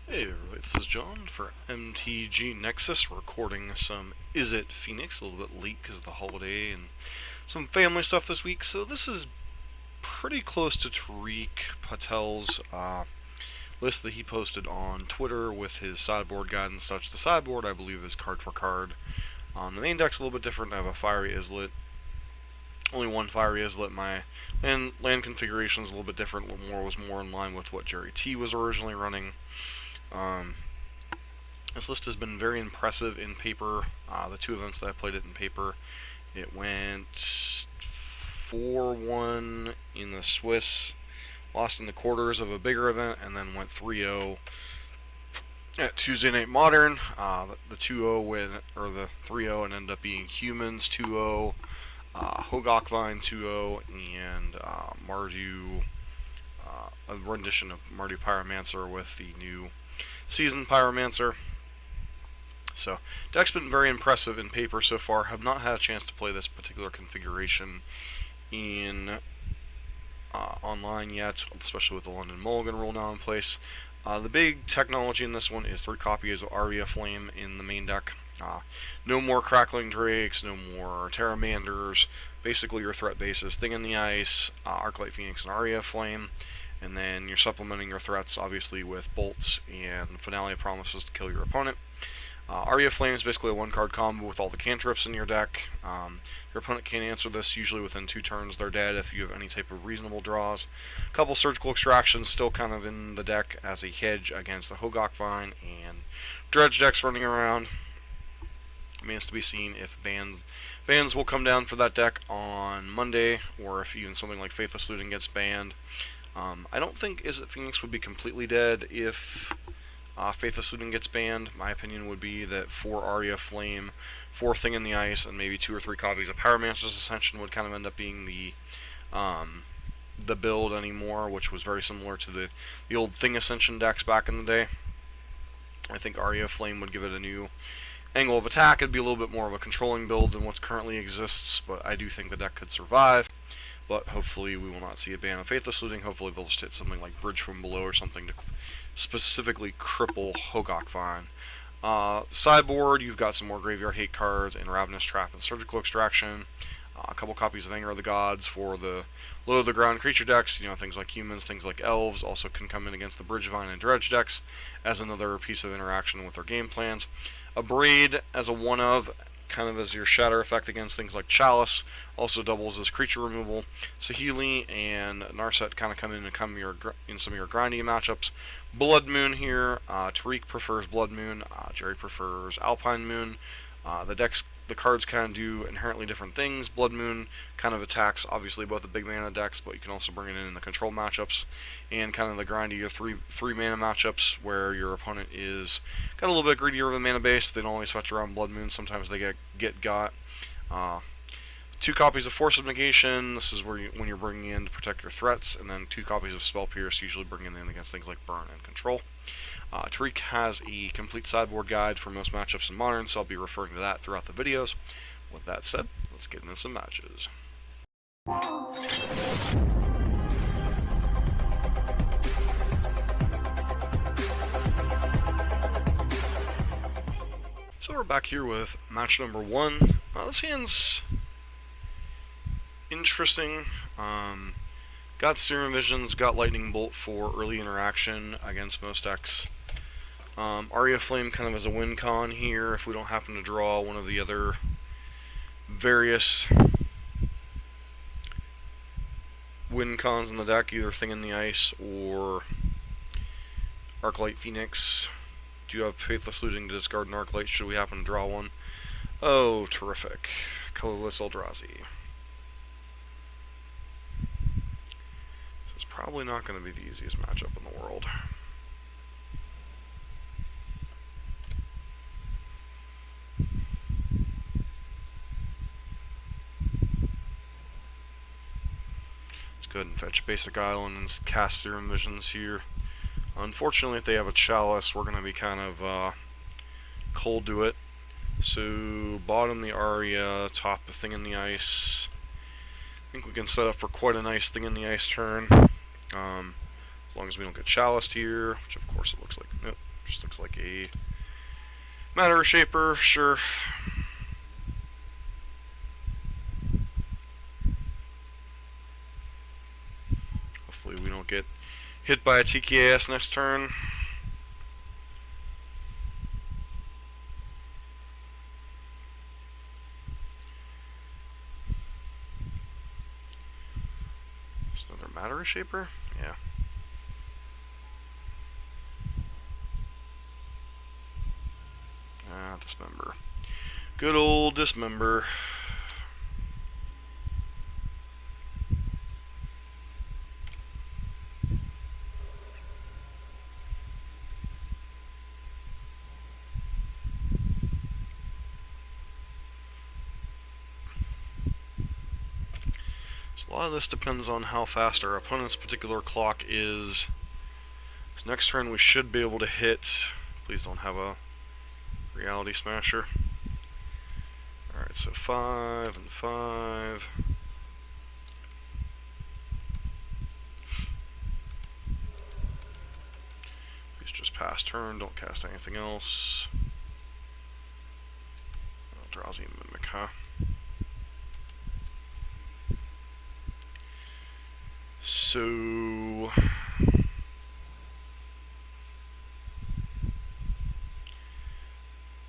Hey everybody, this is John for MTG Nexus, recording some Izzet Phoenix, a little bit late because of the holiday and some family stuff this week. So this is pretty close to Tariq Patel's list that he posted on Twitter with his sideboard guide and such. The sideboard, I believe, is card for card. The main deck's a little bit different. I have a Fiery Izzet. Only one Fiery Izzet. My land configuration is a little bit different. Was more in line with what Jerry T was originally running. This list has been very impressive in paper. The two events that I played it in paper, it went 4-1 in the Swiss, lost in the quarters of a bigger event, and then went 3-0 at Tuesday Night Modern. The 2-0 win, or the 3-0, and ended up being Humans 2-0, Hogakvine 2-0, and Mardu, a rendition of Mardu Pyromancer with the new Seasoned Pyromancer. So, deck's been very impressive in paper so far. Have not had a chance to play this particular configuration in online yet, especially with the London Mulligan rule now in place. The big technology in this one is 3 copies of Aria Flame in the main deck. No more Crackling Drakes, no more Terramanders. Basically your threat base is Thing in the Ice, Arclight Phoenix, and Aria Flame. And then you're supplementing your threats, obviously, with Bolts and Finale Promises to kill your opponent. Aria Flame is basically a one-card combo with all the cantrips in your deck. Your opponent can't answer this. Usually within 2 turns they're dead if you have any type of reasonable draws. A couple Surgical Extractions still kind of in the deck as a hedge against the Hogakvine and Dredge decks running around. Remains to be seen if bans will come down for that deck on Monday, or if even something like Faithless Looting gets banned. I don't think Izzet Phoenix would be completely dead if Faithless Looting gets banned. My opinion would be that 4 Aria Flame, 4 Thing in the Ice, and maybe 2 or 3 copies of Pyromancer's Ascension would kind of end up being the build anymore, which was very similar to the old Thing Ascension decks back in the day. I think Aria Flame would give it a new angle of attack. It'd be a little bit more of a controlling build than what's currently exists, but I do think the deck could survive. But hopefully we will not see a ban of Faithless Looting. Hopefully they'll just hit something like Bridge from Below or something to specifically cripple Hogakvine. Sideboard, you've got some more Graveyard Hate cards and Ravenous Trap and Surgical Extraction. A couple copies of Anger of the Gods for the low-to-the-ground creature decks. You know, things like humans, things like elves also can come in against the Bridgevine and Dredge decks as another piece of interaction with their game plans. A Braid as a one-of, kind of as your shatter effect against things like Chalice, also doubles as creature removal. Saheeli and Narset kind of come in some of your grindy matchups. Blood Moon here. Tariq prefers Blood Moon. Jerry prefers Alpine Moon. The cards kind of do inherently different things. Blood Moon kind of attacks, obviously, both the big mana decks, but you can also bring it in the control matchups, and kind of the grindy three mana matchups where your opponent is got a little bit greedier of a mana base. They don't always fetch around Blood Moon. Sometimes they get got. 2 copies of Force of Negation. This is when you're bringing in to protect your threats, and then 2 copies of Spell Pierce, usually bringing in against things like Burn and Control. Tariq has a complete sideboard guide for most matchups in Modern, so I'll be referring to that throughout the videos. With that said, let's get into some matches. So we're back here with match number 1. This hand's interesting. Got Serum Visions, got Lightning Bolt for early interaction against most decks. Aria Flame kind of as a win con here if we don't happen to draw one of the other various win cons in the deck, either Thing in the Ice or Arclight Phoenix. Do you have Faithless Looting to discard an Arclight should we happen to draw one? Oh, terrific. Colorless Eldrazi. This is probably not going to be the easiest matchup in the world. Go ahead and fetch Basic Island and cast Serum Visions here. Unfortunately, if they have a Chalice, we're going to be kind of cold to it. So, bottom the Aria, top the Thing in the Ice. I think we can set up for quite a nice Thing in the Ice turn. As long as we don't get Chaliced here, which of course it looks like. Nope. Just looks like a Matter Shaper, sure. Hopefully we don't get hit by a TKS next turn. Just another Matter Shaper? Yeah. Dismember. Good old Dismember. So a lot of this depends on how fast our opponent's particular clock is. So next turn we should be able to hit. Please don't have a Reality Smasher. Alright, so 5 and 5. Please just pass turn, don't cast anything else. Eldrazi Mimic, huh? So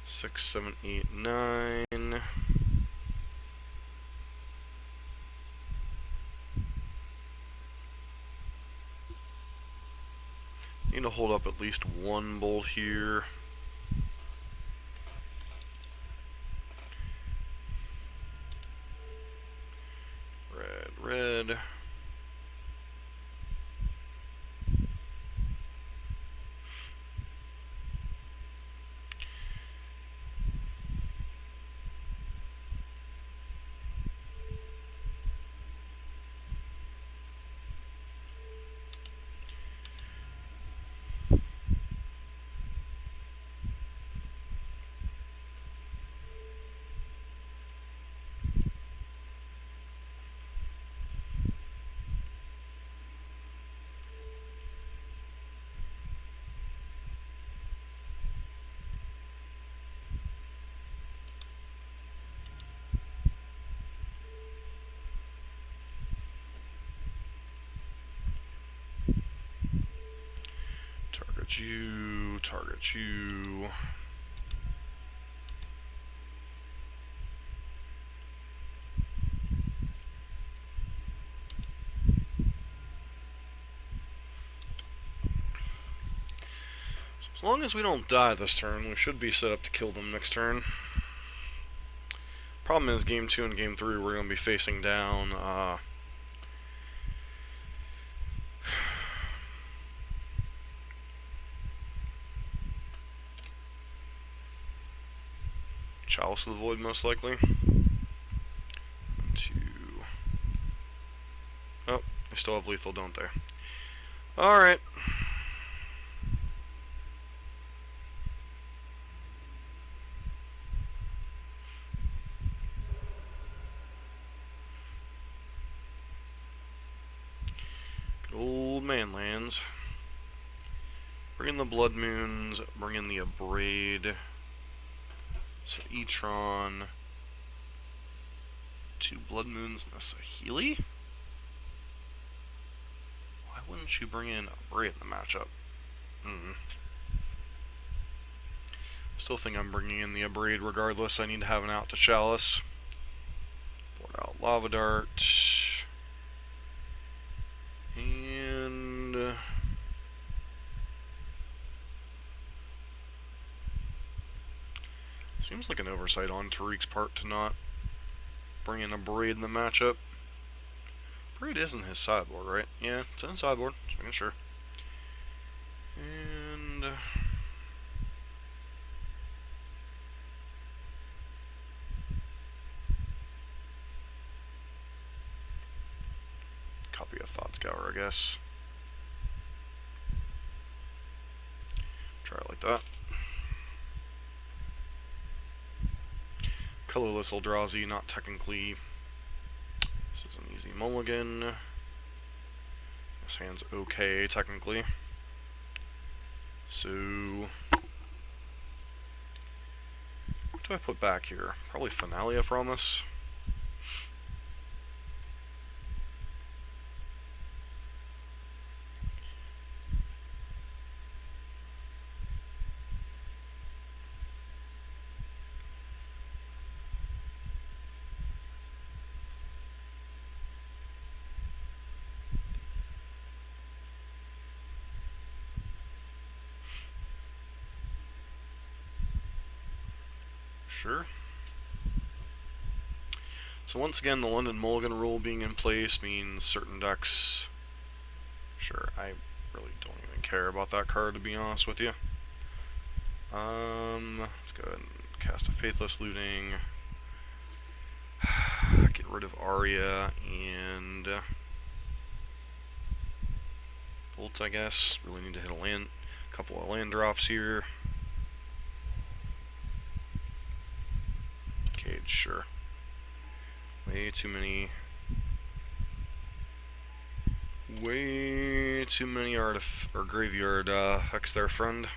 6, 7, 8, 9. Need to hold up at least one bolt here. Red, red. Target you, target you. So as long as we don't die this turn, we should be set up to kill them next turn. Problem is, game 2 and game 3 we're going to be facing down Chalice of the Void, most likely. 1, 2. Oh, they still have lethal, don't they? Alright. Good old man lands. Bring in the Blood Moons, bring in the Abrade. So E-Tron, 2 Blood Moons and a Saheeli? Why wouldn't you bring in Abrade in the matchup? Still think I'm bringing in the Abrade regardless. I need to have an out to Chalice. Board out Lava Dart. And seems like an oversight on Tariq's part to not bring in Abrade in the matchup. Abrade is in his sideboard, right? Yeah, it's in his sideboard. Just making sure. And copy of Thought Scour, I guess. Try it like that. Colorless Eldrazi, not technically. This is an easy mulligan. This hand's okay, technically. So do I put back here? Probably Finale, I promise. Sure. So once again, the London Mulligan rule being in place means certain decks... Sure, I really don't even care about that card, to be honest with you. Let's go ahead and cast a Faithless Looting. Get rid of Aria and... Bolt, I guess. Really need to hit a couple of land drops here. Cage, sure. Way too many graveyard effects there, friend.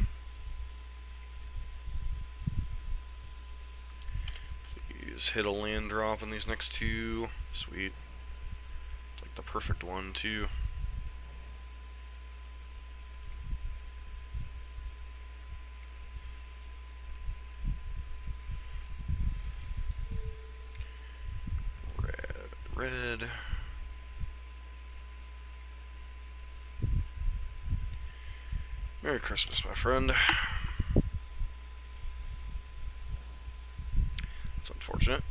Please hit a land drop in these next two. Sweet. Like the perfect one, too. Red. Merry Christmas, my friend. That's unfortunate.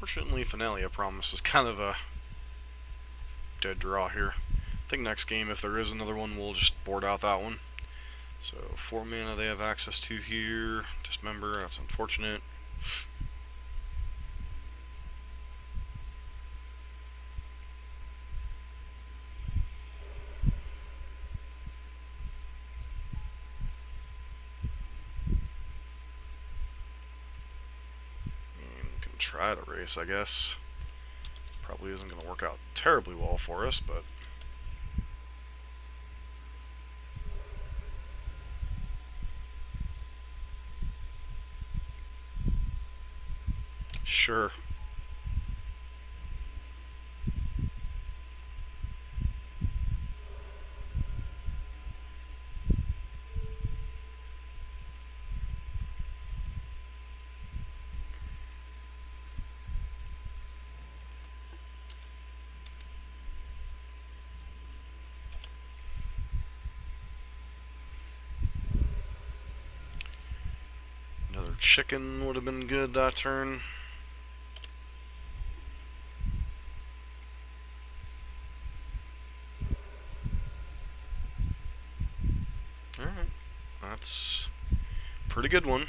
Fortunately, Finale, I promise, is kind of a dead draw here. I think next game, if there is another one, we'll just board out that one. So, 4 mana they have access to here. Dismember, that's unfortunate. Try to race, I guess. Probably isn't going to work out terribly well for us, but... Sure. Another chicken would have been good that turn. Alright, that's a pretty good one.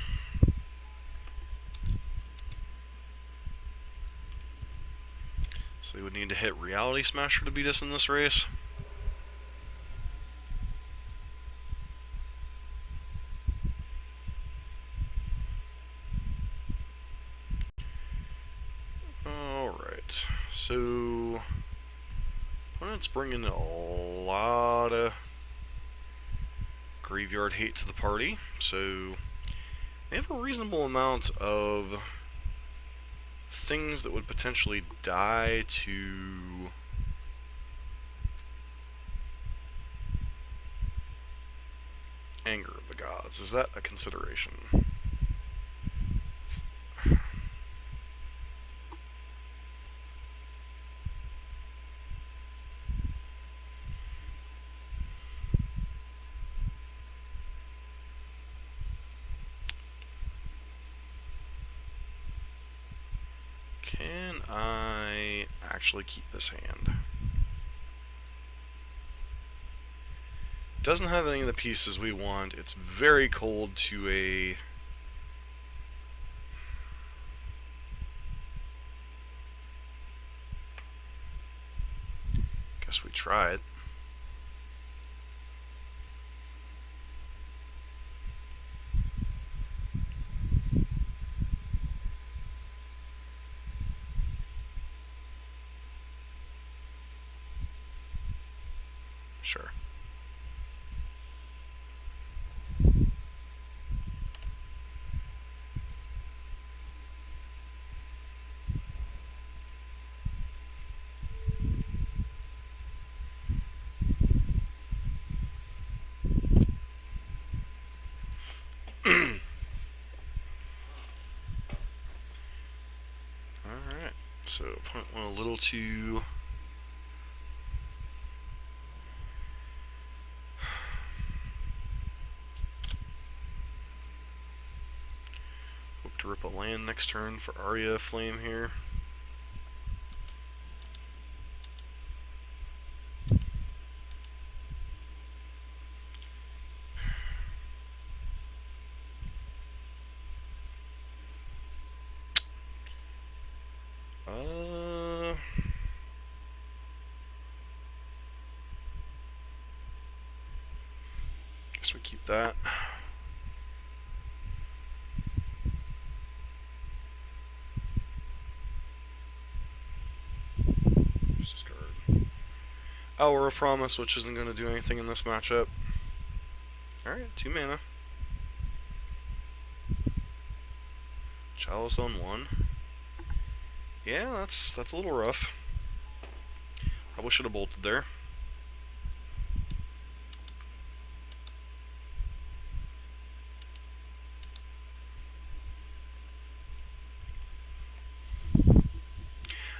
So we would need to hit Reality Smasher to beat us in this race. Alright, so opponent's bringing a lot of graveyard hate to the party, so they have a reasonable amount of things that would potentially die to Anger of the Gods. Is that a consideration? Can I actually keep this hand? Doesn't have any of the pieces we want. It's very cold to a... guess we try it. Sure. Alright, so opponent went a little too... Hope to rip a land next turn for Aria Flame here. Guess we keep that. Discard. Hour of Promise, which isn't going to do anything in this matchup. Alright, 2 mana. Chalice on 1. Yeah, that's a little rough. Probably should have bolted there.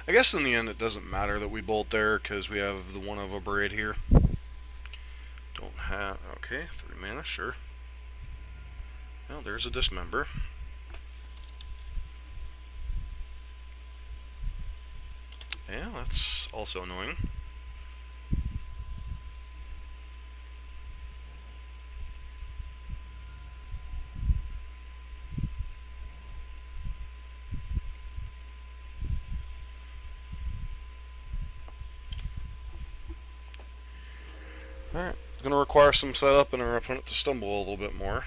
I guess in the end it doesn't matter that we bolt there because we have the one of a braid here. Don't have... Okay, 3 mana, sure. Well, there's a Dismember. Yeah, that's also annoying. Alright, it's going to require some setup and our opponent to stumble a little bit more.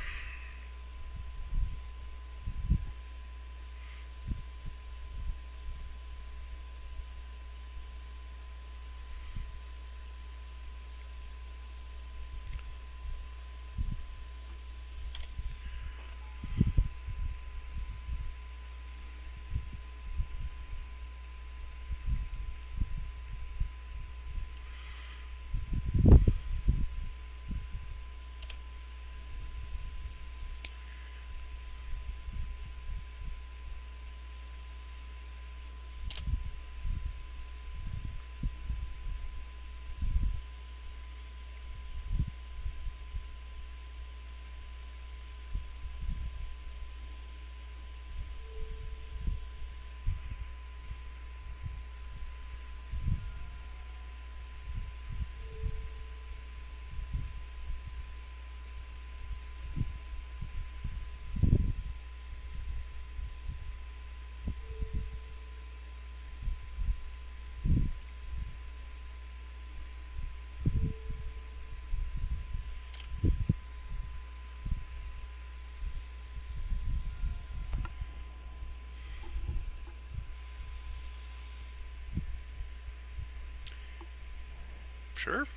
Sure.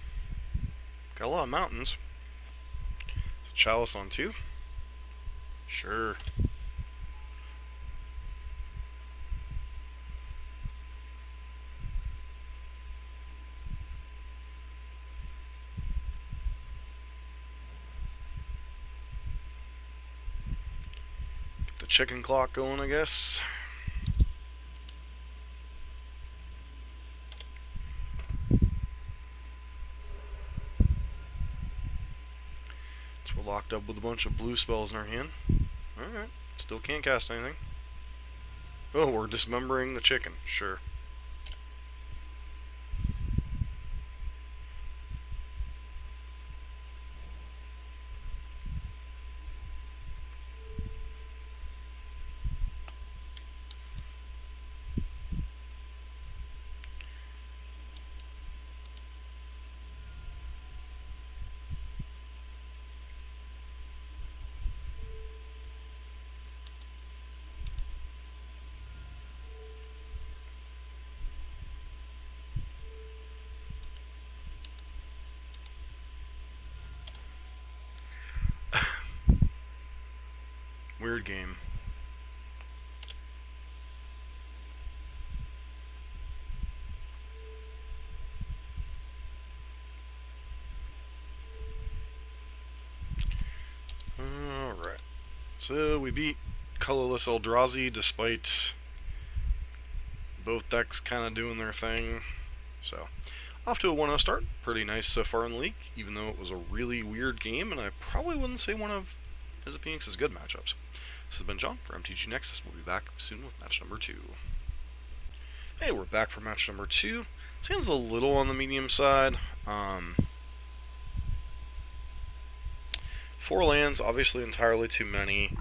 Got a lot of mountains. So Chalice on 2? Sure. Get the chicken clock going, I guess. We're locked up with a bunch of blue spells in our hand. Alright, still can't cast anything. Oh, we're dismembering the chicken, sure. weird game. Alright. So we beat Colorless Eldrazi despite both decks kind of doing their thing. So, off to a 1-0 start. Pretty nice so far in the league, even though it was a really weird game, and I probably wouldn't say one of Izzet Phoenix's good matchups. This has been John for MTG Nexus. We'll be back soon with match number 2. Hey, we're back for match number 2. Seems a little on the medium side. 4 lands, obviously entirely too many.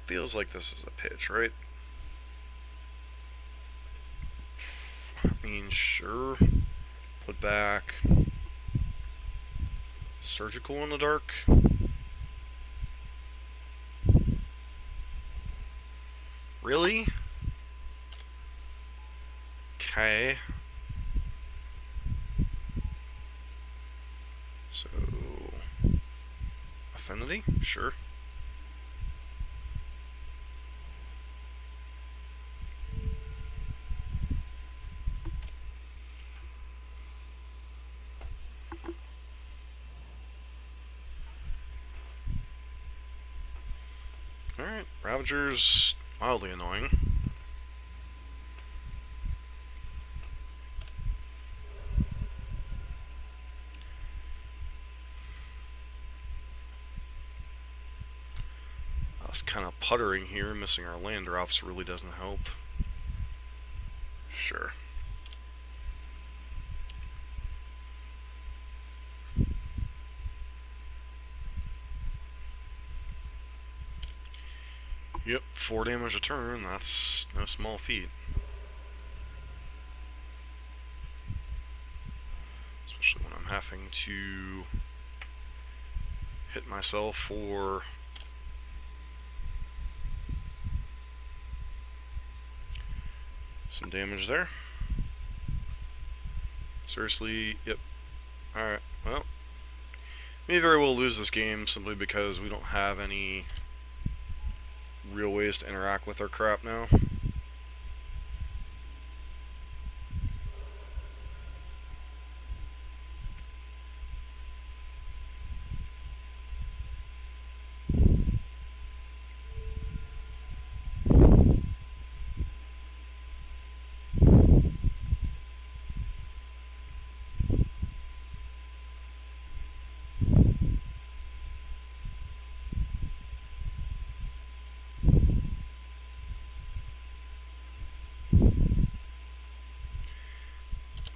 Feels like this is a pitch, right? I mean, sure. Put back Surgical in the Dark. Really? Okay. So, Affinity? Sure. Alright, Ravager's mildly annoying. I was kind of puttering here, missing our land drops really doesn't help. Sure. Yep, 4 damage a turn, that's no small feat. Especially when I'm having to hit myself for some damage there. Seriously, yep. Alright, well, may very well lose this game simply because we don't have any real ways to interact with our crap now.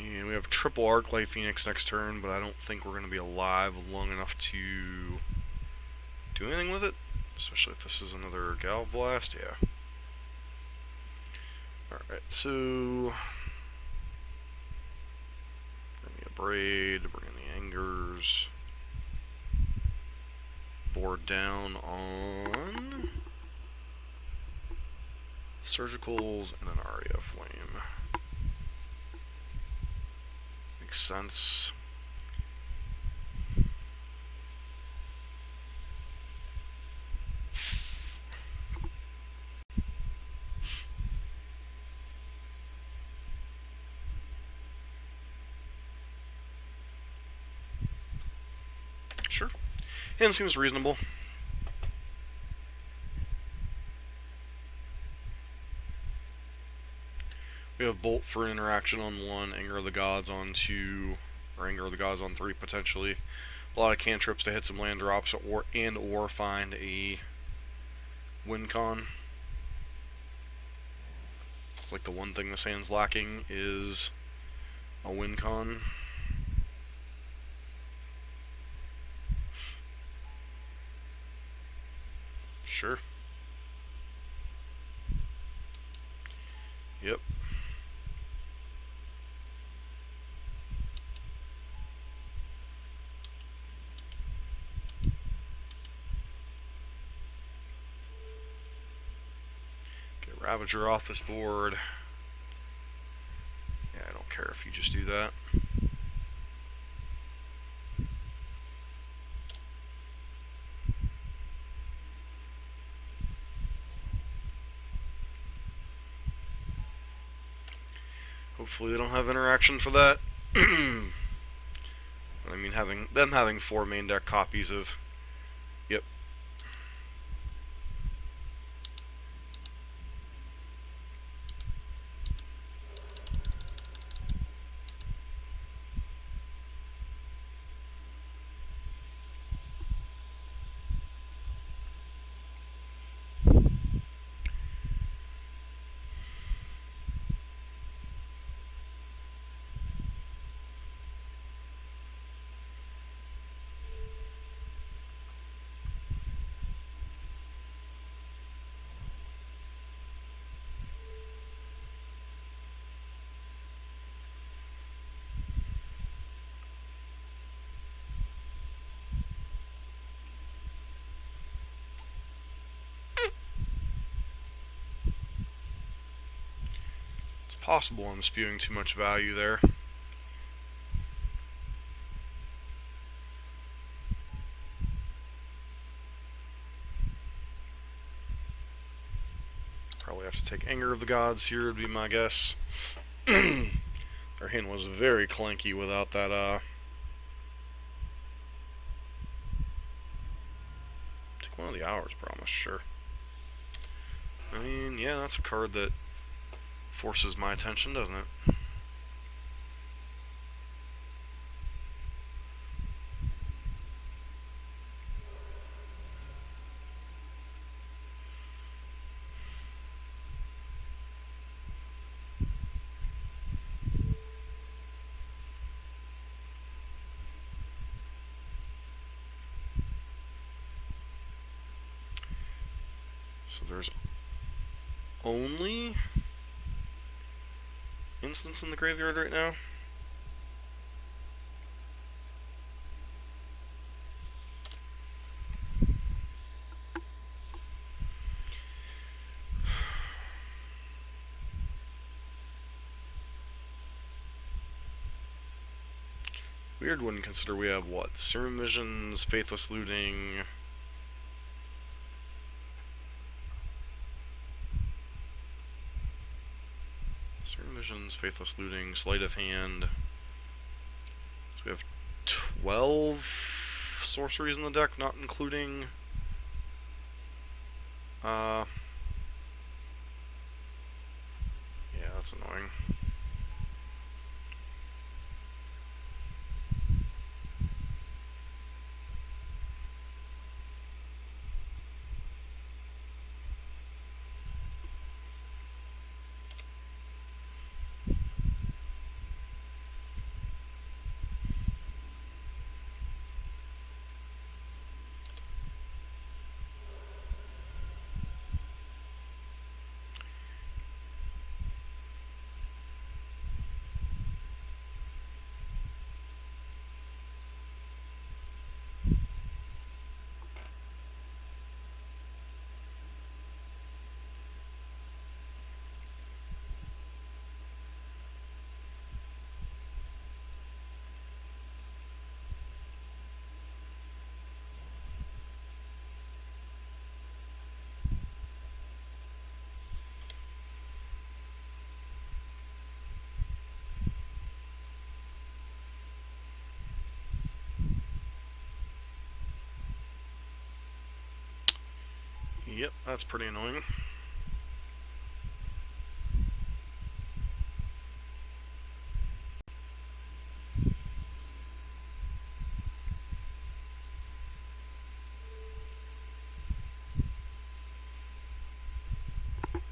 And we have triple Arclight Phoenix next turn, but I don't think we're going to be alive long enough to do anything with it. Especially if this is another Gal Blast, yeah. Alright, so bring me a Braid, bring in the Angers. Board down on Surgicals and an Aria Flame. Makes sense. Sure. And seems reasonable. We have Bolt for an interaction on 1, Anger of the Gods on 2, or Anger of the Gods on 3 potentially. A lot of cantrips to hit some land drops or find a win con. It's like the one thing this hand's lacking is a win con. Sure. Yep. Get Ravager off this board. Yeah, I don't care if you just do that. Hopefully they don't have interaction for that. I mean, having 4 main deck copies of... Yep. It's possible I'm spewing too much value there. Probably have to take Anger of the Gods here, would be my guess. Their hand was very clanky without that, Take one of the Hours Promise, sure. I mean, yeah, that's a card that forces my attention, doesn't it? So there's only instants in the graveyard right now. Weird when you consider we have what? Serum Visions, Faithless Looting. Serum Visions, Faithless Looting, Sleight of Hand. So we have 12 sorceries in the deck, not including yeah, that's annoying. Yep, that's pretty annoying. At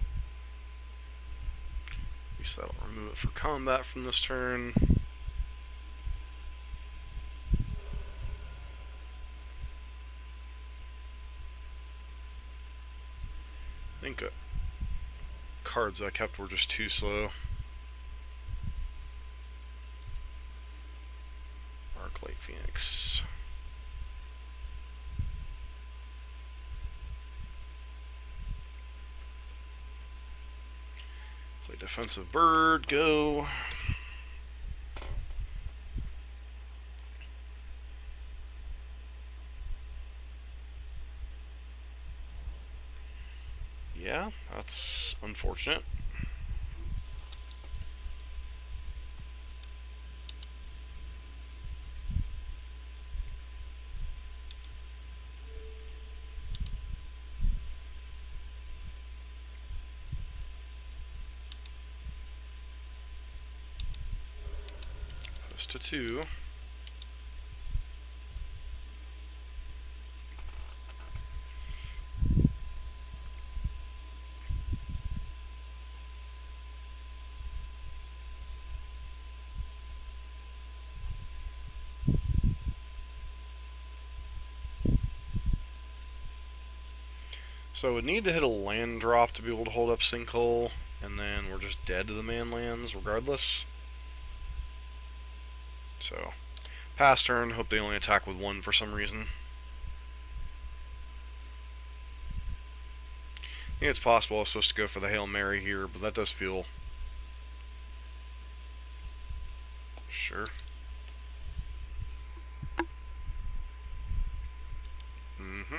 least that'll remove it for combat from this turn. I think cards I kept were just too slow. Arclight Phoenix. Play Defensive Bird, go. Yeah, that's unfortunate. this to 2. So I would need to hit a land drop to be able to hold up Sinkhole, and then we're just dead to the man lands regardless. So, pass turn, hope they only attack with 1 for some reason. I think it's possible I was supposed to go for the Hail Mary here, but that does feel... Sure. Mm-hmm.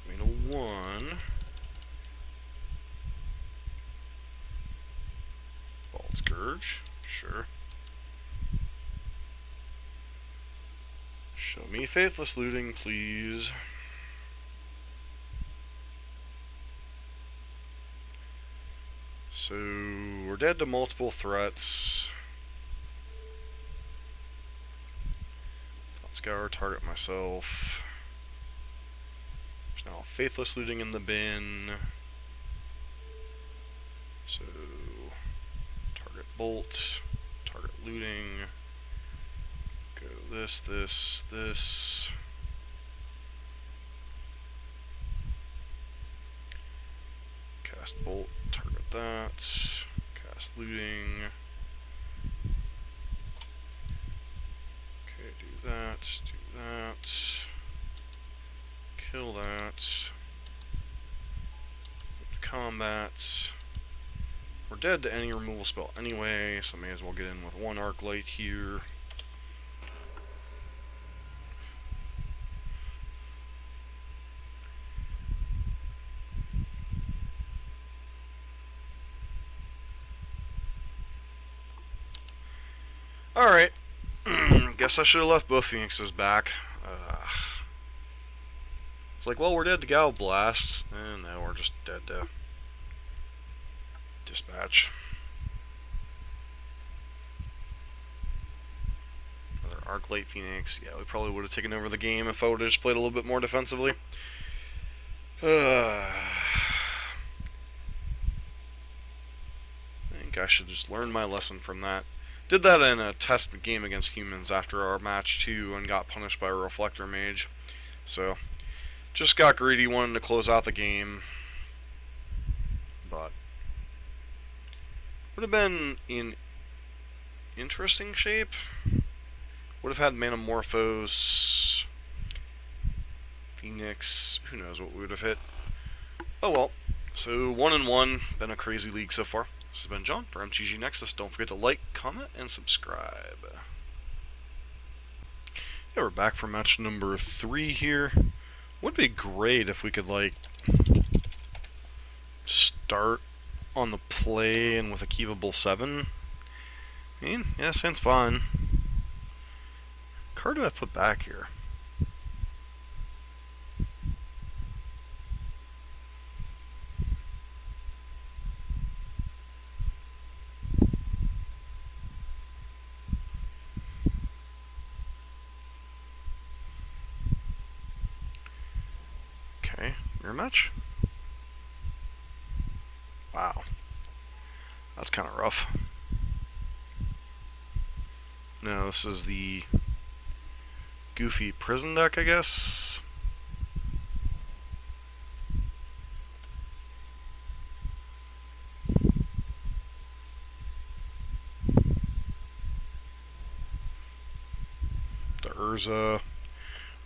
Put me to 1. Bald Scourge. Sure. Show me Faithless Looting, please. So, we're dead to multiple threats. Let's go target myself. There's now Faithless Looting in the bin. So, target Bolt, target Looting. Go this, this, this. Cast Bolt, target that. Cast Looting. Okay, do that, do that. Kill that. Go to combat. We're dead to any removal spell anyway, so may as well get in with 1 Arc Light here. Alright. Guess I should have left both Phoenixes back. It's like, well, we're dead to Gal Blast, and now we're just dead to Dispatch. Another Arclight Phoenix. Yeah, we probably would have taken over the game if I would have just played a little bit more defensively. I think I should just learn my lesson from that. Did that in a test game against humans after our match too, and got punished by a Reflector Mage. So, just got greedy, wanted to close out the game. But would have been in interesting shape. Would have had Manamorphose, Phoenix. Who knows what we would have hit. Oh well. So 1-1. Been a crazy league so far. This has been John for MTG Nexus. Don't forget to like, comment, and subscribe. Yeah, we're back for match number 3 here. Would be great if we could, like, start on the play and with a keepable 7. I mean, yeah, sounds fine. Card do I put back here? Okay, mirror match. Wow. That's kind of rough. No, this is the goofy prison deck, I guess. The Urza,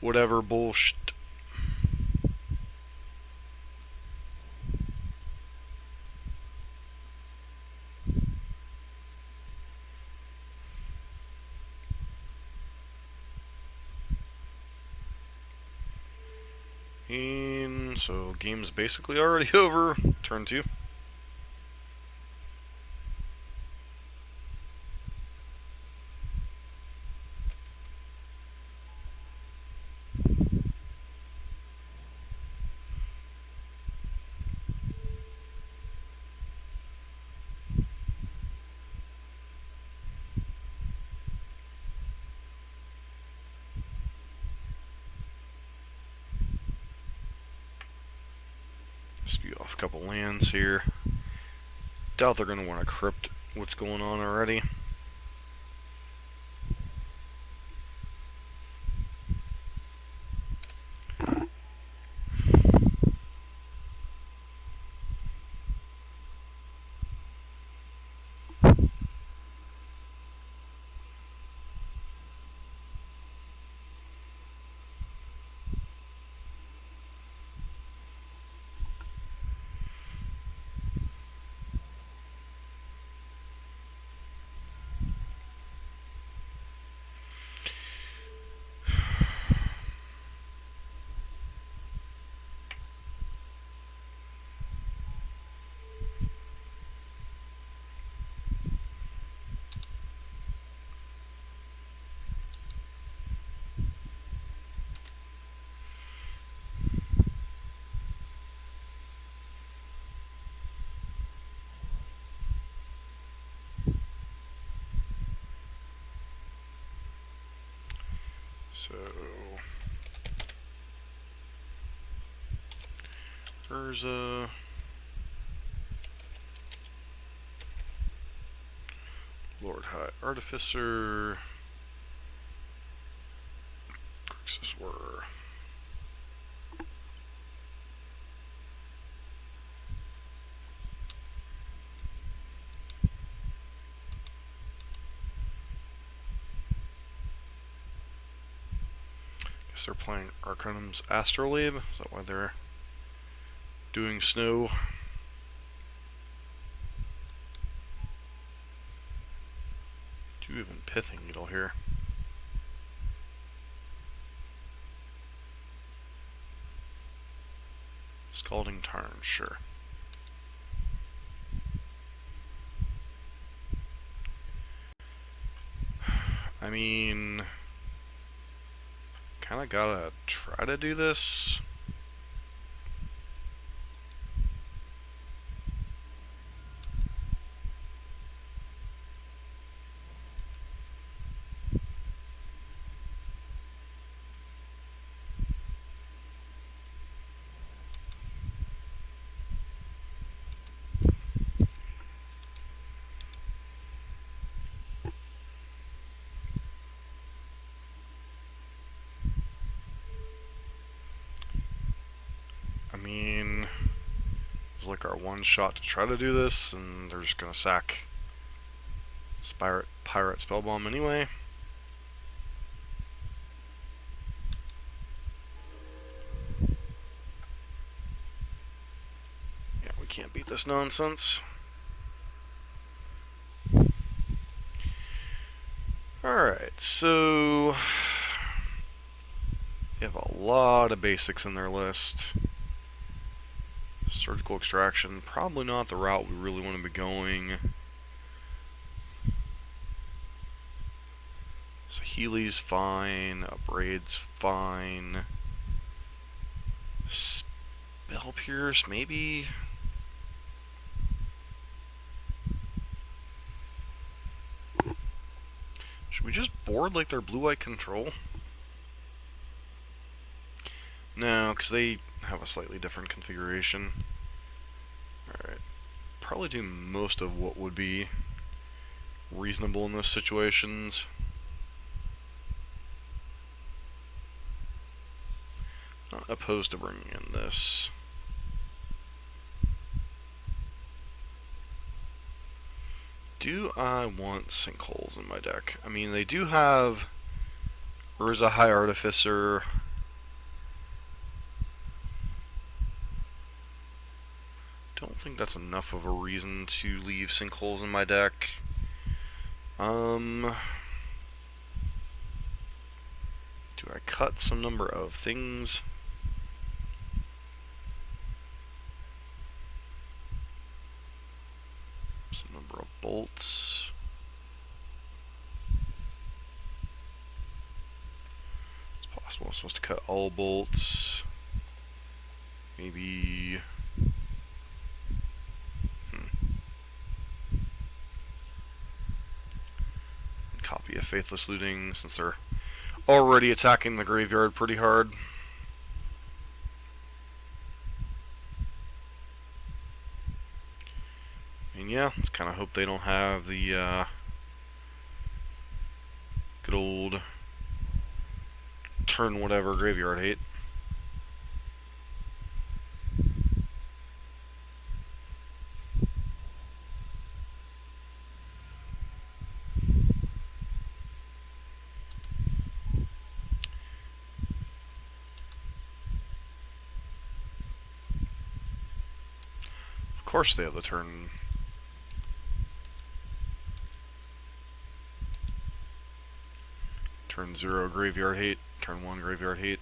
whatever bullshit. In turn, so game's basically already over. Turn 2. Spew off a couple lands here. Doubt they're going to want to crypt what's going on already. So, Urza, Lord High Artificer, Grixis were. Guess they're playing Arcanum's Astrolabe. Is that why they're doing snow? Do even Pithing Needle here. Scalding Tarn, sure. I mean, kinda gotta try to do this. I mean, it's like our one shot to try to do this, and they're just gonna sack Pirate Spellbomb anyway. Yeah, we can't beat this nonsense. Alright, so they have a lot of basics in their list. Surgical Extraction, probably not the route we really want to be going. So Healy's fine, Upraid's fine. Spell Pierce, maybe? Should we just board like their blue-white control? No, because they have a slightly different configuration. Alright. Probably do most of what would be reasonable in those situations. Not opposed to bringing in this. Do I want sinkholes in my deck? I mean, they do have Urza High Artificer. Don't think that's enough of a reason to leave sinkholes in my deck. Do I cut some number of things? Some number of bolts. It's possible I'm supposed to cut all bolts. Maybe. Copy of Faithless Looting since they're already attacking the graveyard pretty hard. And yeah, let's kind of hope they don't have the good old turn whatever graveyard hate. Of course they have the turn. Turn 0 graveyard hate, turn 1 graveyard hate.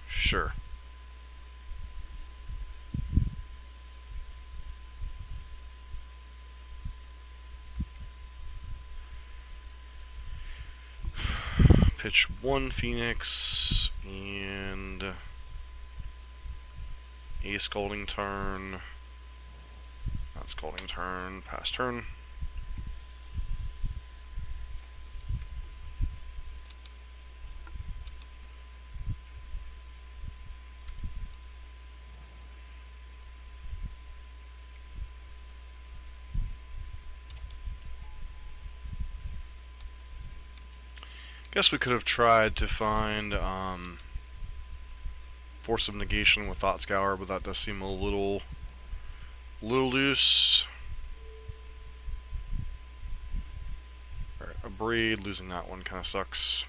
Sure. Pitch 1 Phoenix and a Scalding turn. Not Scalding turn, pass turn. Guess we could have tried to find Force of Negation with Thought Scour, but that does seem a little loose. Alright, a Braid, losing that one kind of sucks.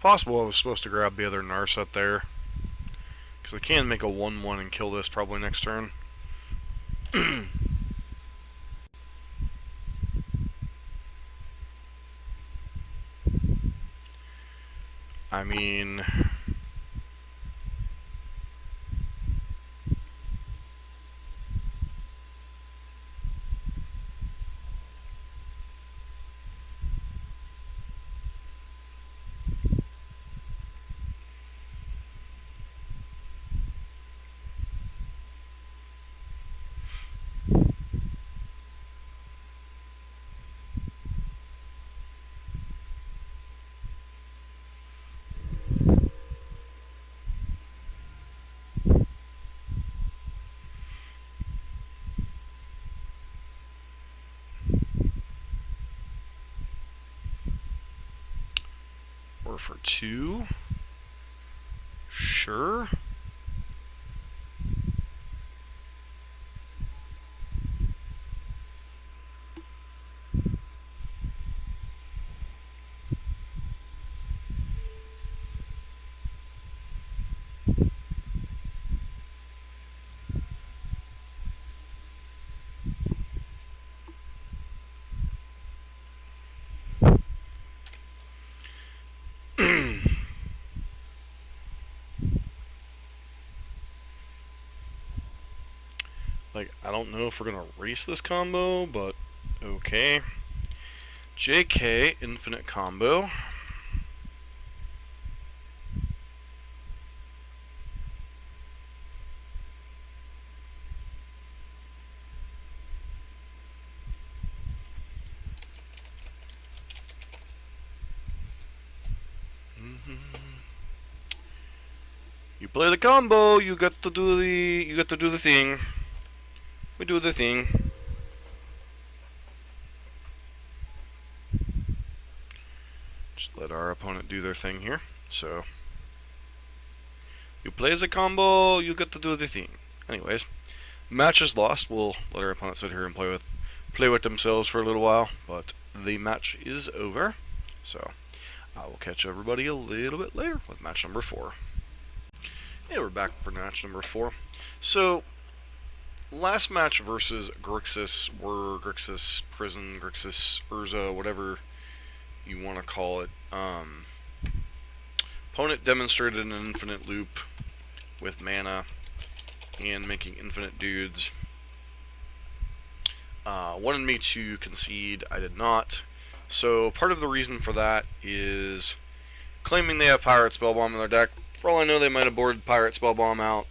Possible I was supposed to grab the other Narset there, because I can make a 1/1 and kill this probably next turn. I mean, or for 2. Sure. Like, I don't know if we're gonna race this combo, but okay. JK, infinite combo. You play the combo, you get to do the thing. We do the thing. Just let our opponent do their thing here. So you play the combo, you get to do the thing. Anyways, match is lost. We'll let our opponent sit here and play with themselves for a little while, but the match is over. So I will catch everybody a little bit later with match number 4. Yeah, we're back for match number 4. So last match versus Grixis, Grixis Prison, Grixis Urza, whatever you want to call it. Opponent demonstrated an infinite loop with mana and making infinite dudes. Wanted me to concede, I did not. So part of the reason for that is claiming they have Pirate Spellbomb in their deck. For all I know, they might have boarded Pirate Spellbomb out.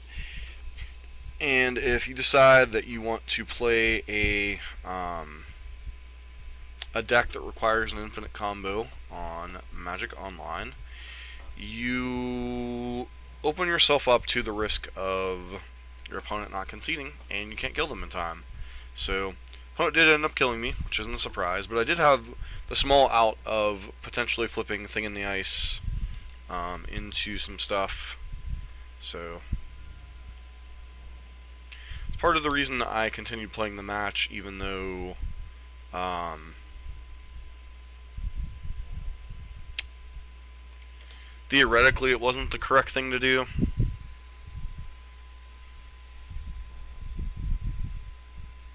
And if you decide that you want to play a deck that requires an infinite combo on Magic Online, you open yourself up to the risk of your opponent not conceding, and you can't kill them in time. So, opponent did end up killing me, which isn't a surprise, but I did have the small out of potentially flipping Thing in the Ice into some stuff. So, it's part of the reason I continued playing the match, even though theoretically it wasn't the correct thing to do.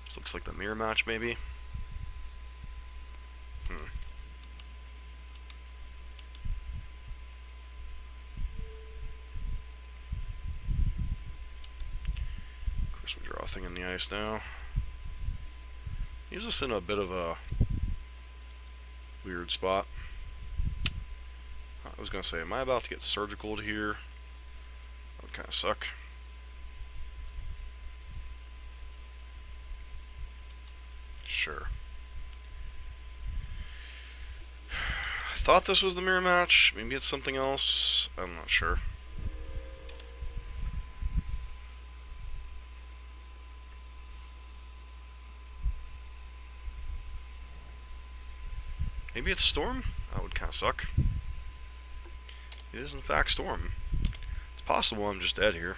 This looks like the mirror match, maybe. Of course, we draw a Thing in the Ice now. Leaves us in a bit of a weird spot. I was going to say, am I about to get surgical here? That would kind of suck. Sure. I thought this was the mirror match. Maybe it's something else. I'm not sure. Maybe it's Storm? That would kind of suck. It is in fact Storm. It's possible I'm just dead here.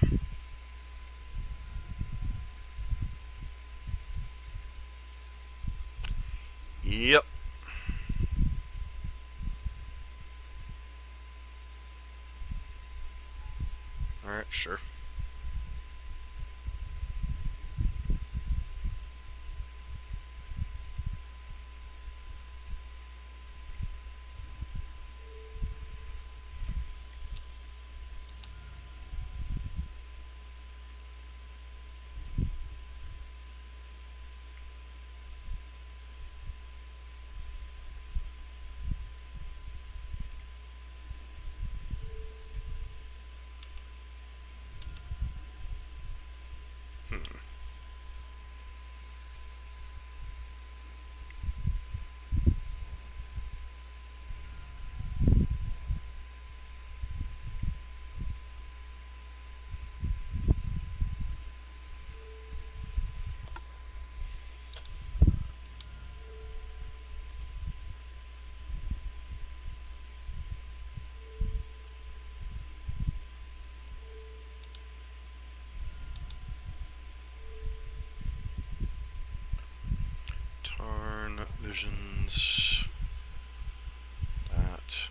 Yep. Alright, sure. Tarn, Visions, that.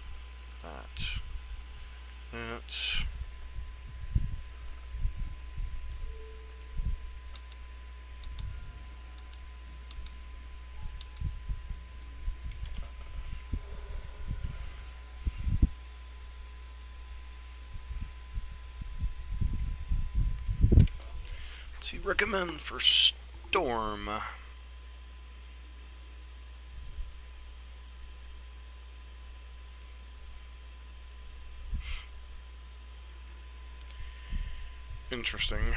What's he recommend for Storm? Interesting.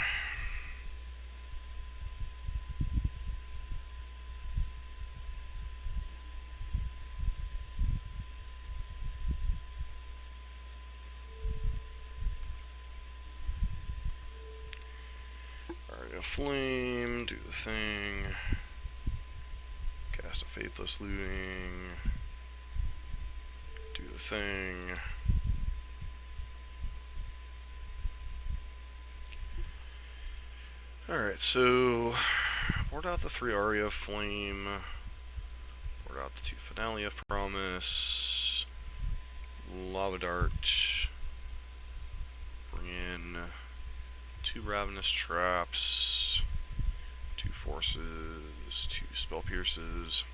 of Flame, do the thing. Cast a Faithless Looting. Do the thing. Alright, so board out the 3 Aria of Flame. Board out the 2 Finale of Promise. Lava Dart. Bring in 2 Ravenous Traps. 2 Forces. 2 Spell Pierces.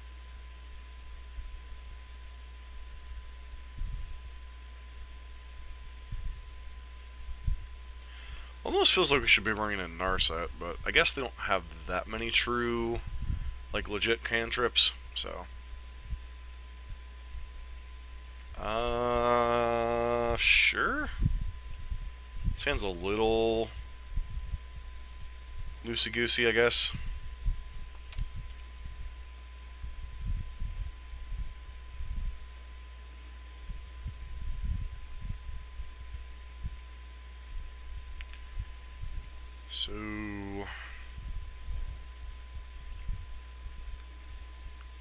Almost feels like we should be bringing in Narset, but I guess they don't have that many true, like, legit cantrips, so. Sure. Sounds a little loosey-goosey, I guess. So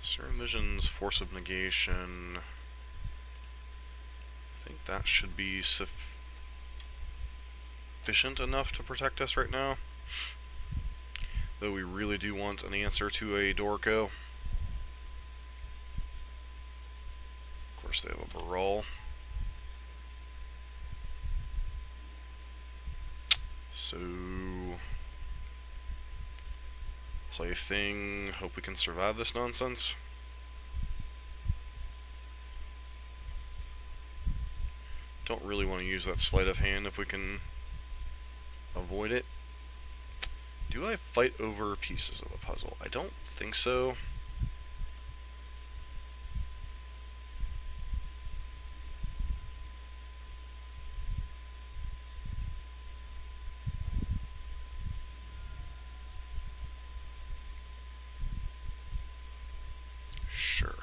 Certain Vision's Force of Negation. I think that should be sufficient enough to protect us right now. Though we really do want an answer to a Dorko. Of course they have a Baral. So play a thing, hope we can survive this nonsense. Don't really want to use that sleight of hand if we can avoid it. Do I fight over pieces of the puzzle? I don't think so. Sure.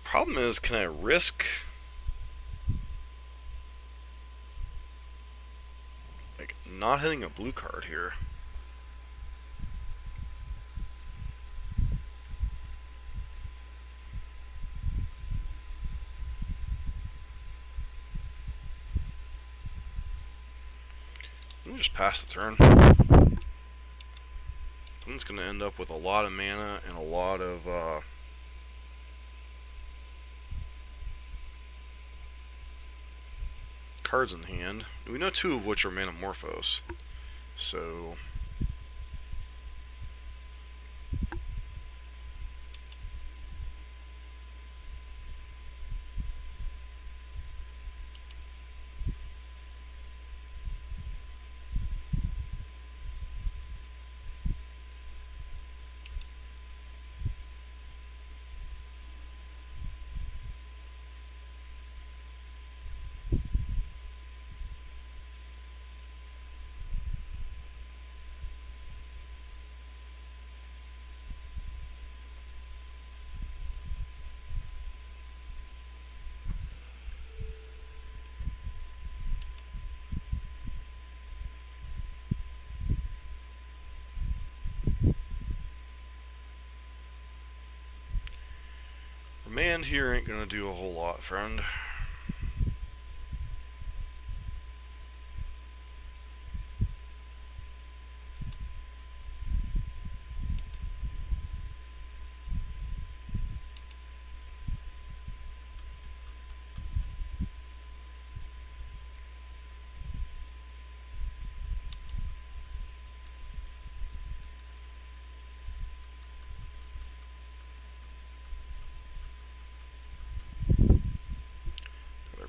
Problem is, can I risk like not hitting a blue card here? Let me just pass the turn. Someone's gonna end up with a lot of mana and a lot of cards in hand. We know 2 of which are Manamorphose. So Remand here ain't gonna do a whole lot, friend.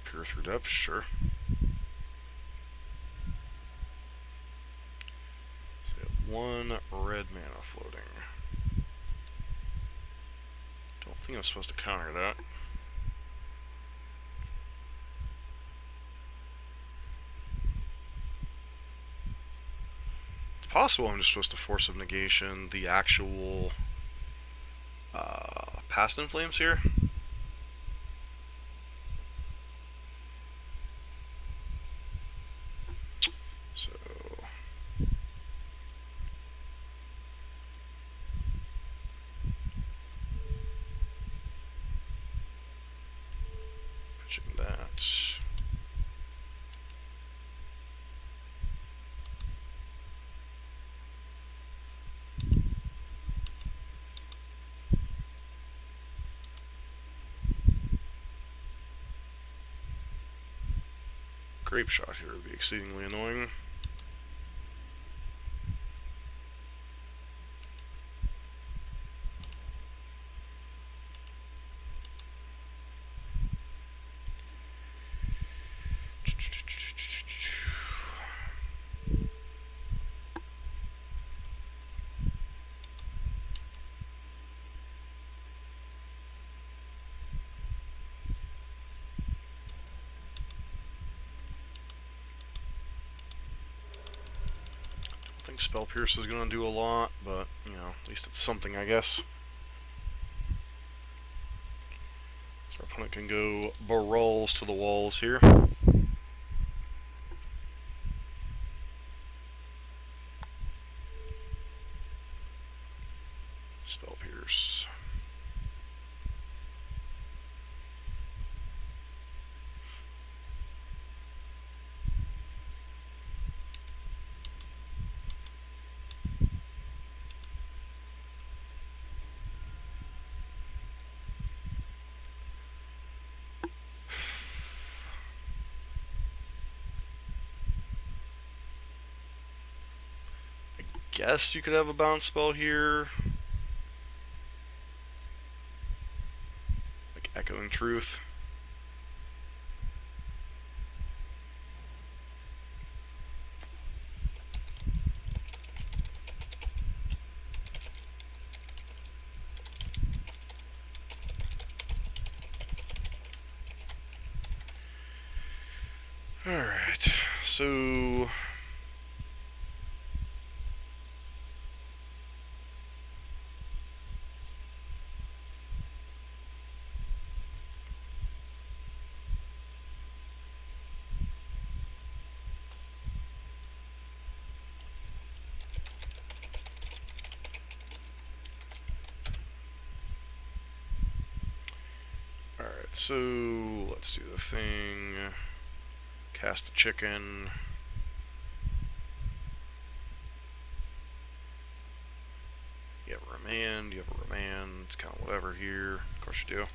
Pure through depth, sure. So we have 1 red mana floating. think I'm supposed to counter that. It's possible I'm just supposed to Force of Negation the actual Past in Flames here. So pitching that. Grape Shot here would be exceedingly annoying. I think Spell Pierce is going to do a lot, but, you know, at least it's something, I guess. So our opponent can go barrels to the walls here. Spell Pierce. Guess you could have a bounce spell here. Like Echoing Truth. Alright, so so let's do the thing. Cast the chicken. You have a remand, you have a remand, it's kind of whatever here. Of course you do.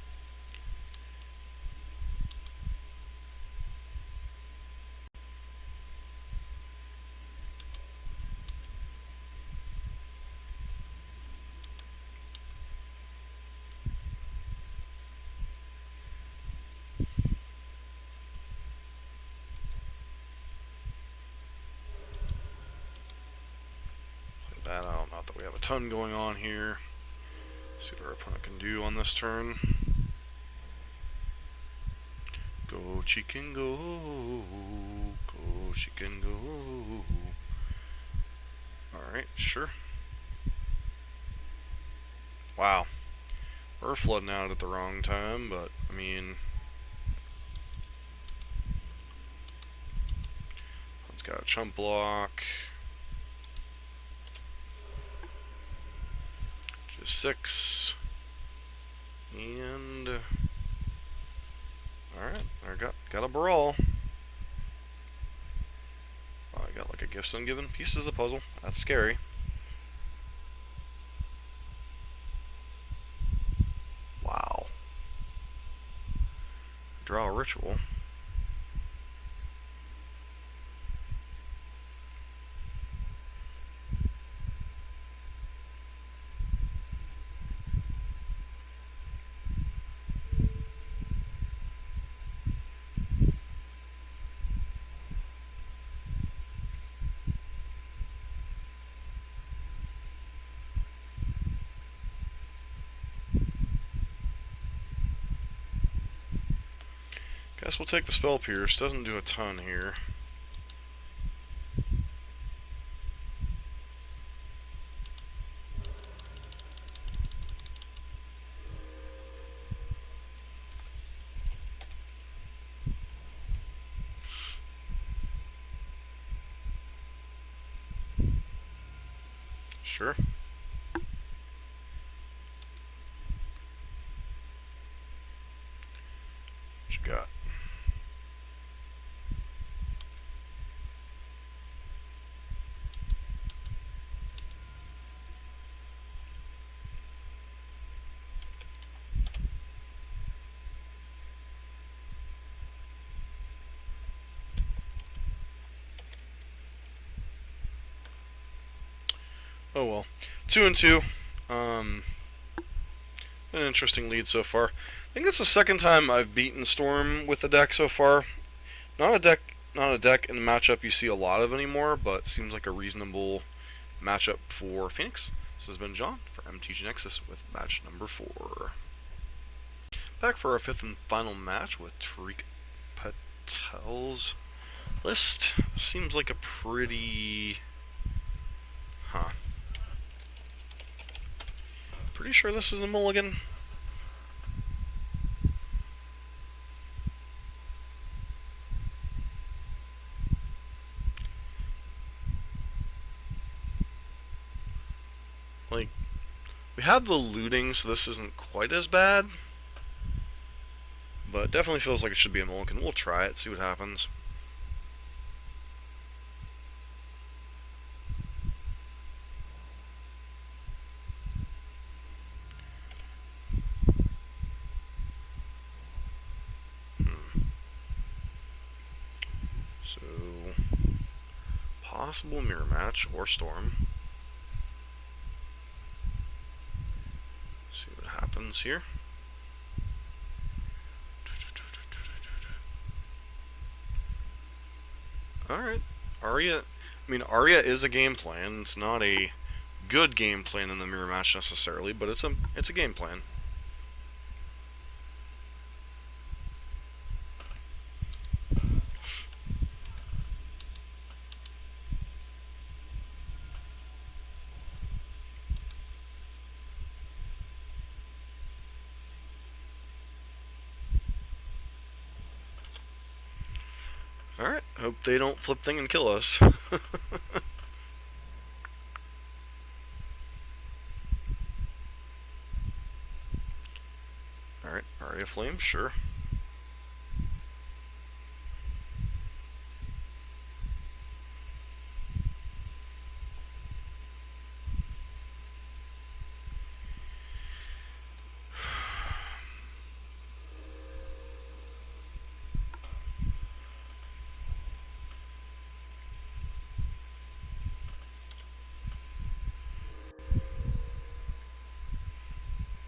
That out, not that we have a ton going on here. See what our opponent can do on this turn. Go chicken go, go chicken go. Alright, sure. Wow. We're flooding out at the wrong time, but I mean, it's got a chump block. 6 and alright, I got a brawl. Oh, I got like a Gifts Ungiven pieces of the puzzle. That's scary. Wow. Draw a ritual. Guess we'll take the Spell Pierce. Doesn't do a ton here. Sure. What you got? Oh well. 2 and 2. An interesting lead so far. I think it's the second time I've beaten Storm with the deck so far. Not a deck in the matchup you see a lot of anymore, but seems like a reasonable matchup for Phoenix. This has been John for MTG Nexus with match number 4. Back for our 5th and final match with Tariq Patel's list. Seems like a pretty... Pretty sure this is a mulligan. Like, we have the looting, so this isn't quite as bad. But it definitely feels like it should be a mulligan. We'll try it, see what happens. So, possible mirror match or storm. See what happens here. Alright, Aria. Aria is a game plan. It's not a good game plan in the mirror match necessarily, but it's a game plan. Alright, hope they don't flip thing and kill us. Alright, Aria Flame, sure.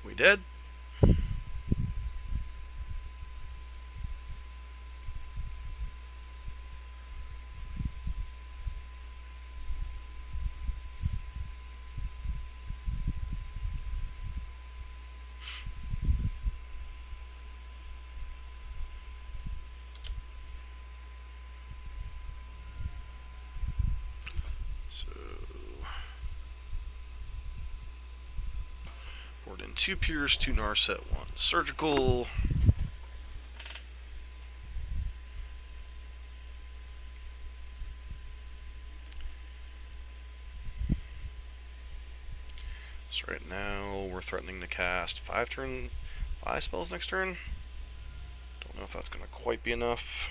We did. So, board in 2 Piers, 2 Narset, 1 Surgical. So right now we're threatening to cast 5 spells next turn. Don't know if that's going to quite be enough.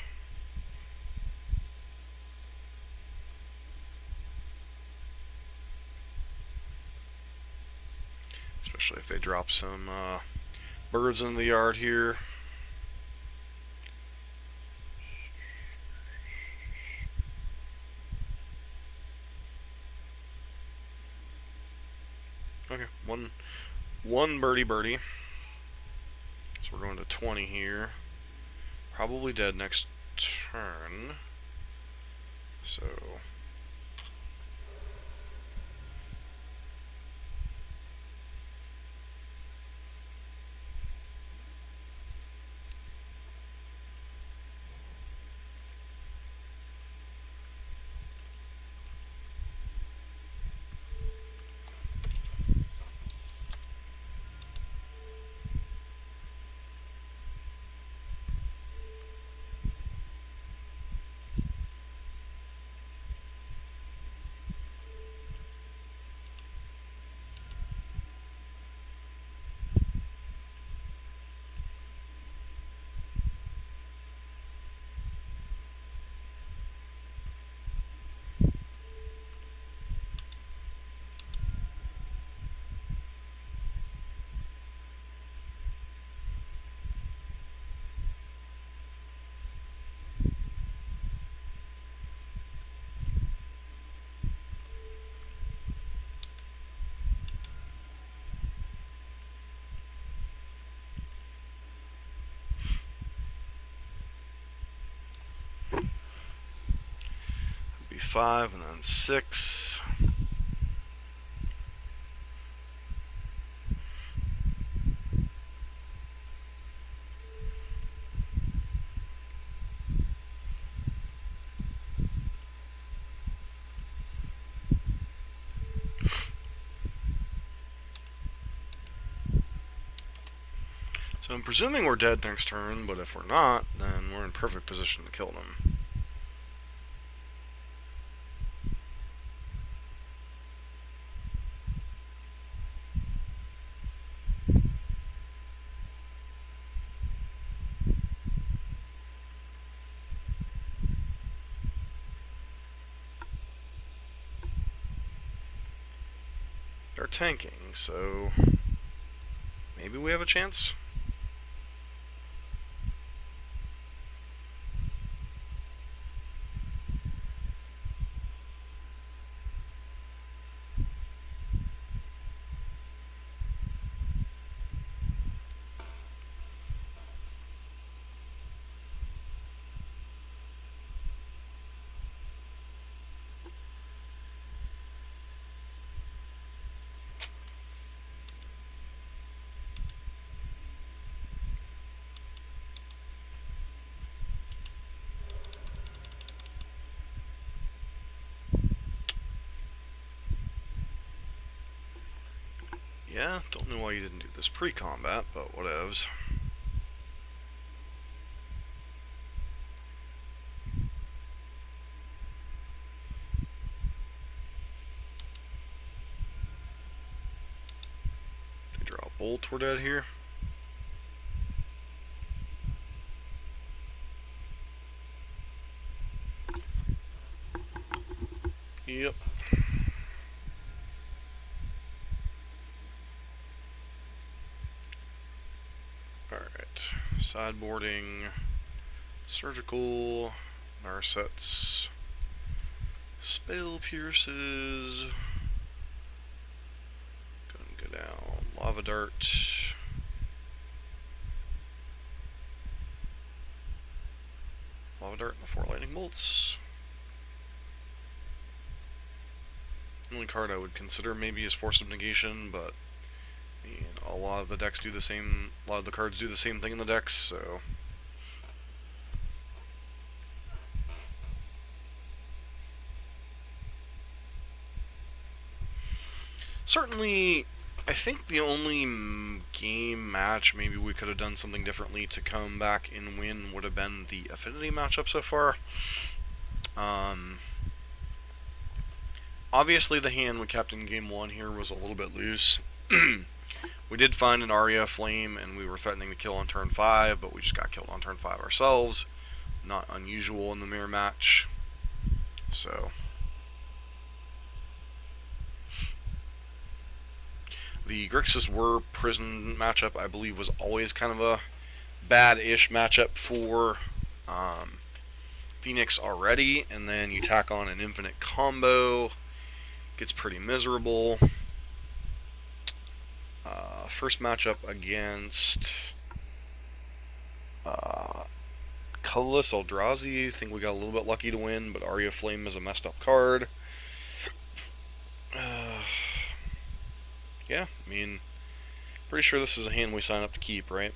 Especially if they drop some birds in the yard here. Okay, one birdie. So we're going to 20 here. Probably dead next turn. So... be 5 and then 6. So I'm presuming we're dead next turn, but if we're not, then we're in perfect position to kill them. They're tanking, so maybe we have a chance. Yeah, don't know why you didn't do this pre-combat, but whatevs. They draw a bolt, we're dead here. Yep. Alright. Sideboarding. Surgical. Narsets. Spell Pierces. Gonna go down. Lava Dart. Lava Dart and the 4 Lightning Bolts. The only card I would consider maybe is Force of Negation, but I mean, a lot of the decks do the same. A lot of the cards do the same thing in the decks, so. Certainly, I think the only game match maybe we could have done something differently to come back and win would have been the Affinity matchup so far. Obviously, the hand we kept in game 1 here was a little bit loose. We did find an Aria Flame, and we were threatening to kill on turn 5, but we just got killed on turn 5 ourselves. Not unusual in the mirror match. So. The Grixis Were Prison matchup, I believe, was always kind of a bad-ish matchup for Phoenix already, and then you tack on an infinite combo. Gets pretty miserable. First matchup against Colorless Eldrazi. I think we got a little bit lucky to win, but Aria Flame is a messed up card. Yeah, I mean, pretty sure this is a hand we sign up to keep, right?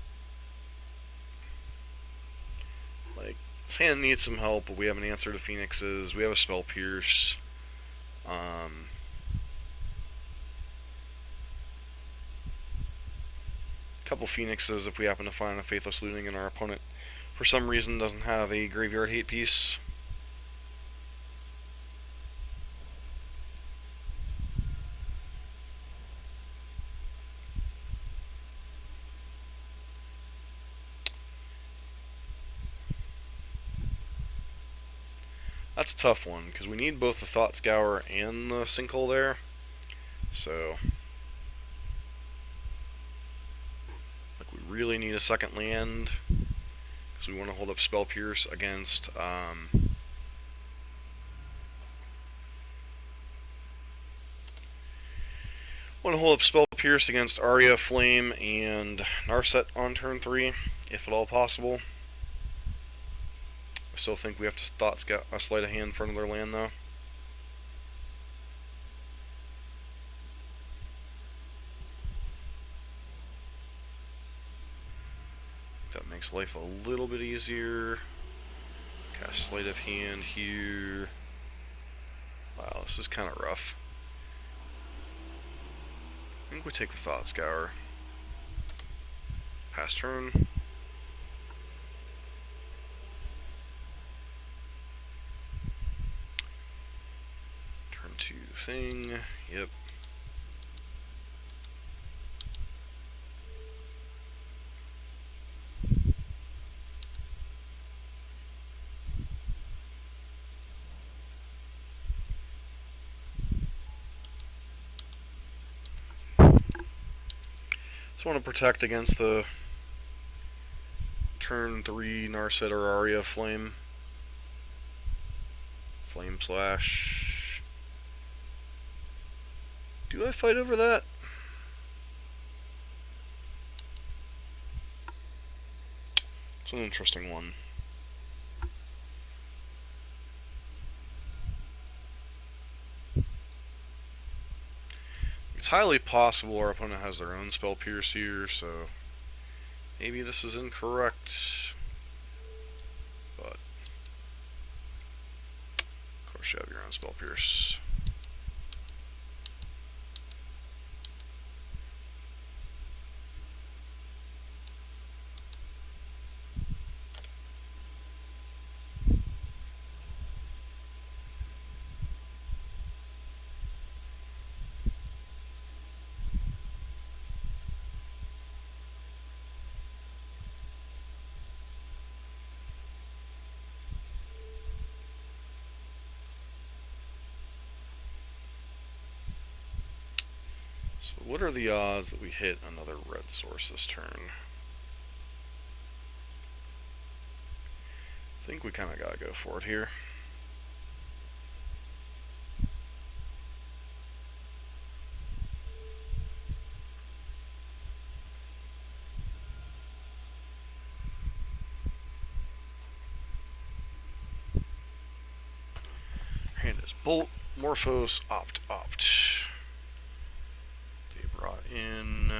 Like, this hand needs some help, but we have an answer to Phoenixes. We have a Spell Pierce. Couple Phoenixes if we happen to find a Faithless Looting and our opponent for some reason doesn't have a Graveyard Hate piece. That's a tough one, because we need both the Thought Scour and the Sinkhole there. So, like, we really need a second land, because we want to hold up Spell Pierce against want to hold up Spell Pierce against Aria, Flame, and Narset on turn 3, if at all possible. I still think we have to Thought Scout, sleight of hand for another land, though. That makes life a little bit easier. Cast Sleight of Hand here. Wow, this is kind of rough. I think we take the Thought Scour. Pass turn. Turn 2 thing. Yep. Just want to protect against the turn 3 Narset or Aria Flame. Flame Slash. Do I fight over that? It's an interesting one. It's highly possible our opponent has their own Spell Pierce here, so maybe this is incorrect. But of course you have your own Spell Pierce. So what are the odds that we hit another red source this turn? I think we kind of gotta go for it here. Hand is Bolt, Morphos, Opt. They brought in...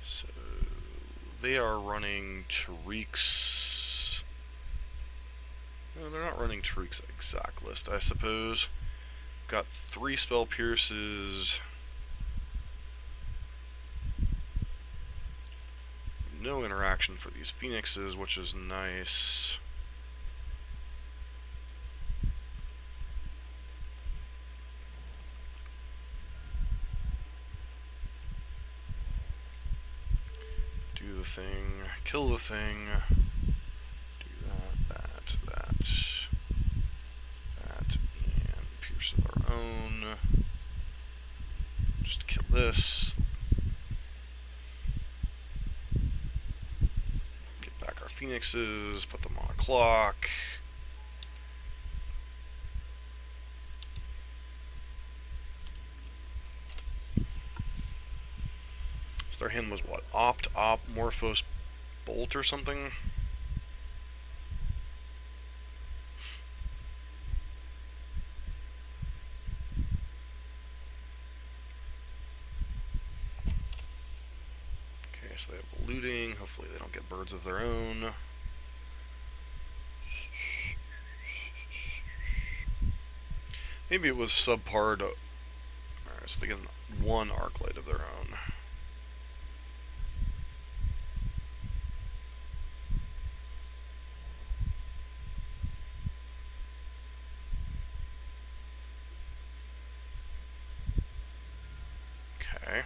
So... They are running Tariq's... No, they're not running Tariq's exact list, I suppose. Got 3 Spell Pierces. No interaction for these Phoenixes, which is nice. Do the thing, kill the thing, do that, and pierce of our own. Just kill this. Get back our Phoenixes, put them on a clock. So their hand was what? Opt, Morphos, Bolt or something? Okay, so they have looting. Hopefully they don't get birds of their own. Maybe it was subpar to... Alright, so they get 1 Arclight of their own. Okay.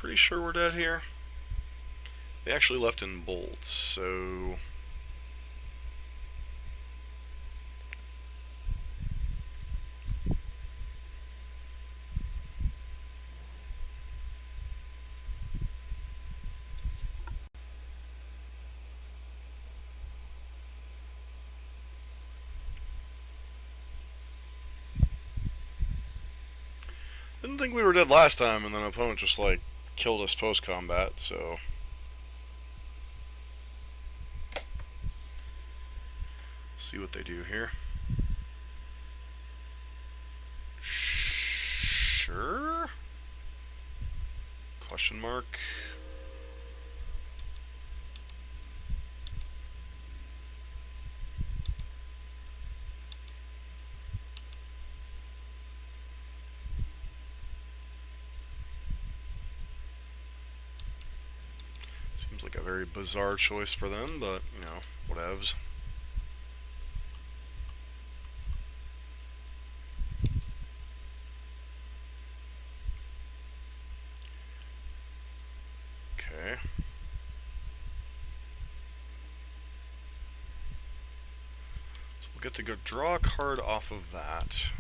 pretty sure we're dead here. They actually left in bolts, so... Didn't think we were dead last time, and then an opponent just, like, killed us post-combat, so... See what they do here. Sure? Question mark. Seems like a very bizarre choice for them, but, you know, whatevs. Okay. So we'll get to go draw a card off of that.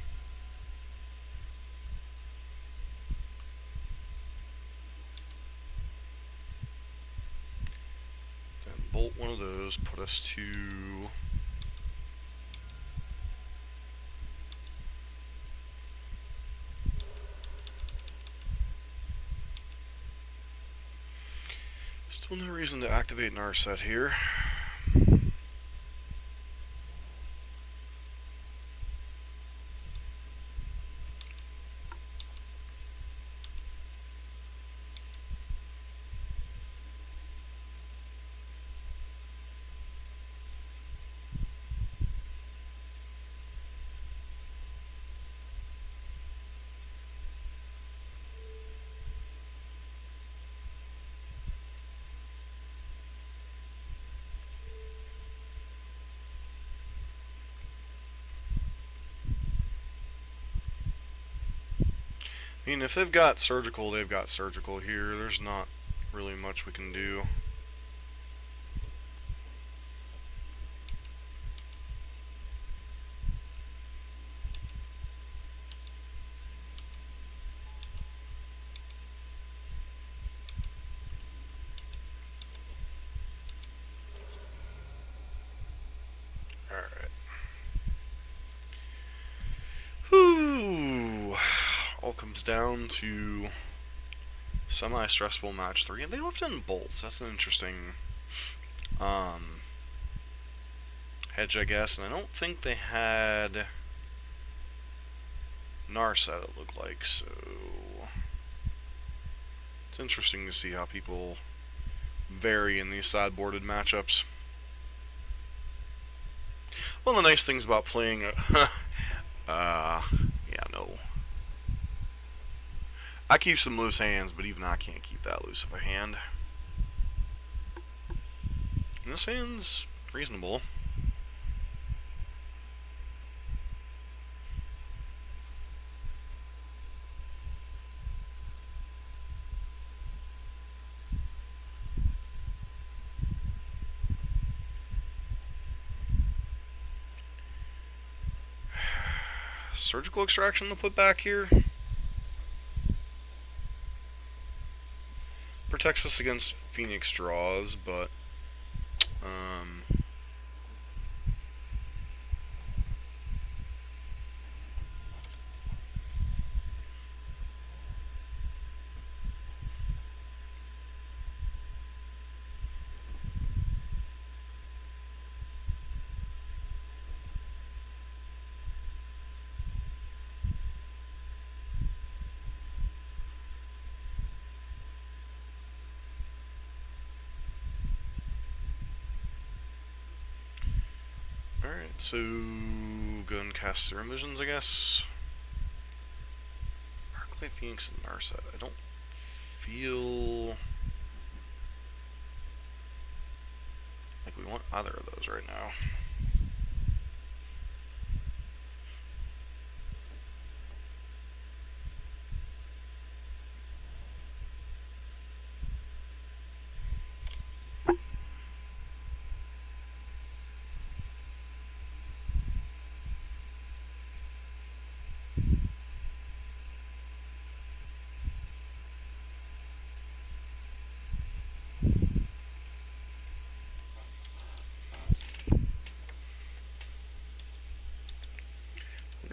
Then bolt one of those, put us to... Still no reason to activate Narset here. I mean, if they've got surgical, they've got surgical here. There's not really much we can do. Alright. Whew. All comes down to semi-stressful match 3, and they left in bolts. That's an interesting hedge, I guess, and I don't think they had Narset, it looked like, so it's interesting to see how people vary in these sideboarded matchups. One of the nice things about playing yeah, no. I keep some loose hands, but even I can't keep that loose of a hand. And this hand's reasonable. Surgical extraction to put back here. Protects us against Phoenix draws, but alright, so go and cast Serum Visions, I guess. Arclight Phoenix and Narset. I don't feel like we want either of those right now.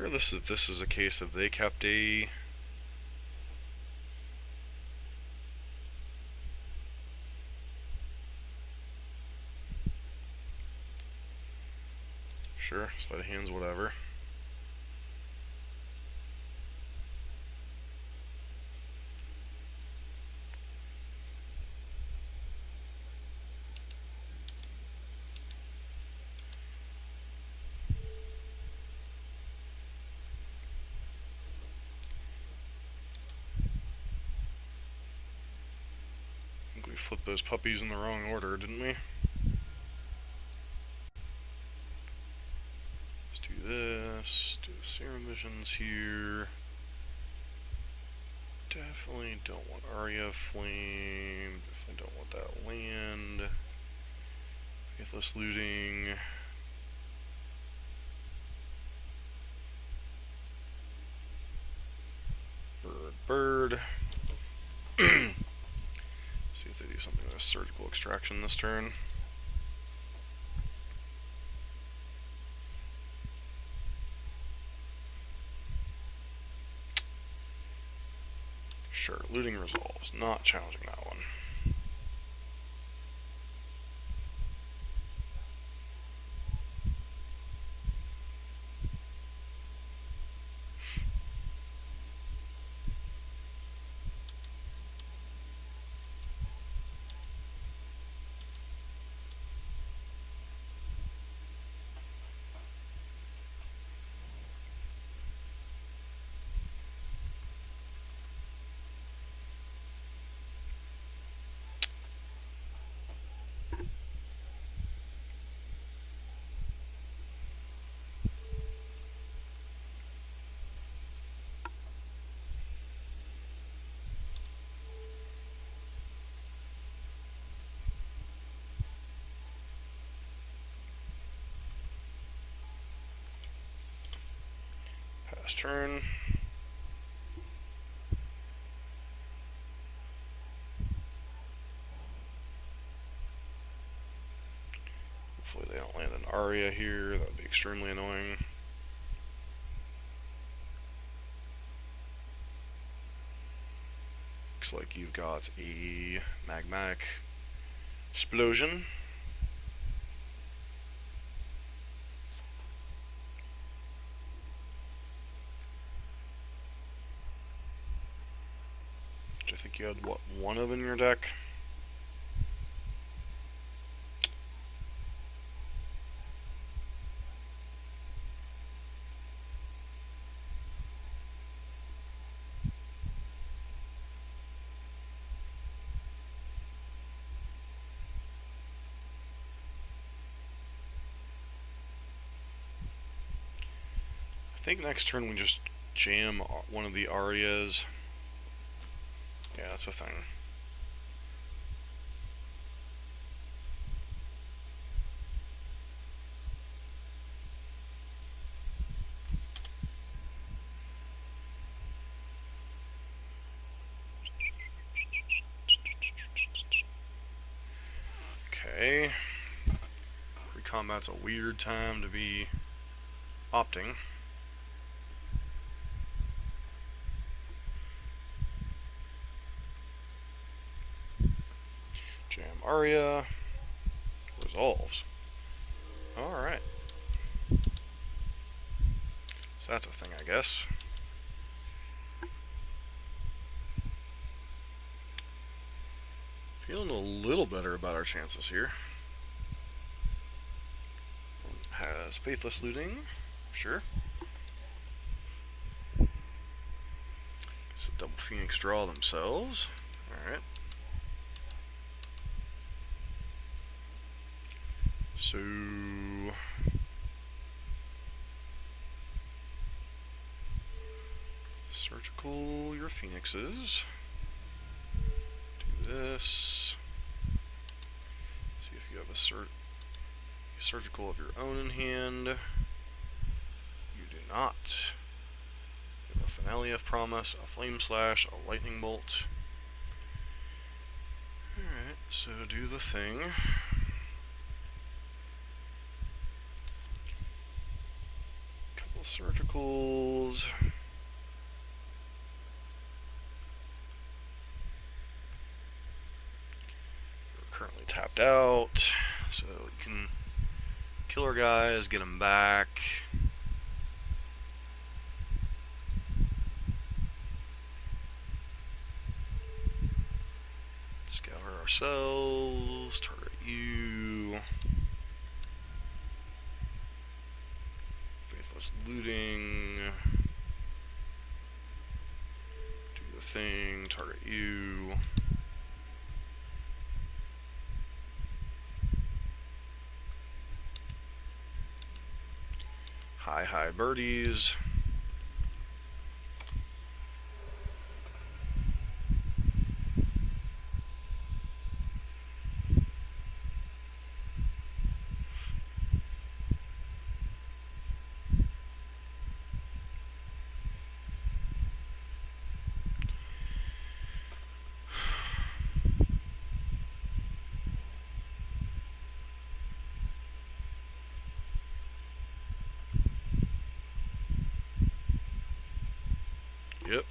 wonder if this is a case of they kept a... Sure, sleight of hands, whatever. I think we flipped those puppies in the wrong order, didn't we? Let's do this. Do the Serum Visions here. Definitely don't want Aria Flame. Definitely don't want that land. Faithless Looting. Bird. See if they do something with a Surgical Extraction this turn. Sure, Looting resolves. Not challenging that one. Pass turn. Hopefully they don't land an Aria here. That would be extremely annoying. Looks like you've got a Magmatic Explosion. Which I think you had, what, one of in your deck? I think next turn we just jam one of the Arias. Yeah, that's a thing. Okay. Pre-combat's a weird time to be opting. Jam Aria. Resolves. Alright. So that's a thing, I guess. Feeling a little better about our chances here. Has Faithless Looting. Sure. It's a double Phoenix draw themselves. Alright. So... Surgical your Phoenixes. Do this. See if you have a surgical of your own in hand. You do not. You have a Finale of Promise, a Flame Slash, a Lightning Bolt. Alright, so do the thing. Surgicals. We're currently tapped out, so you can kill our guys, get them back. Scour ourselves, target you. Faithless looting. Do the thing, target you. High birdies. Yep.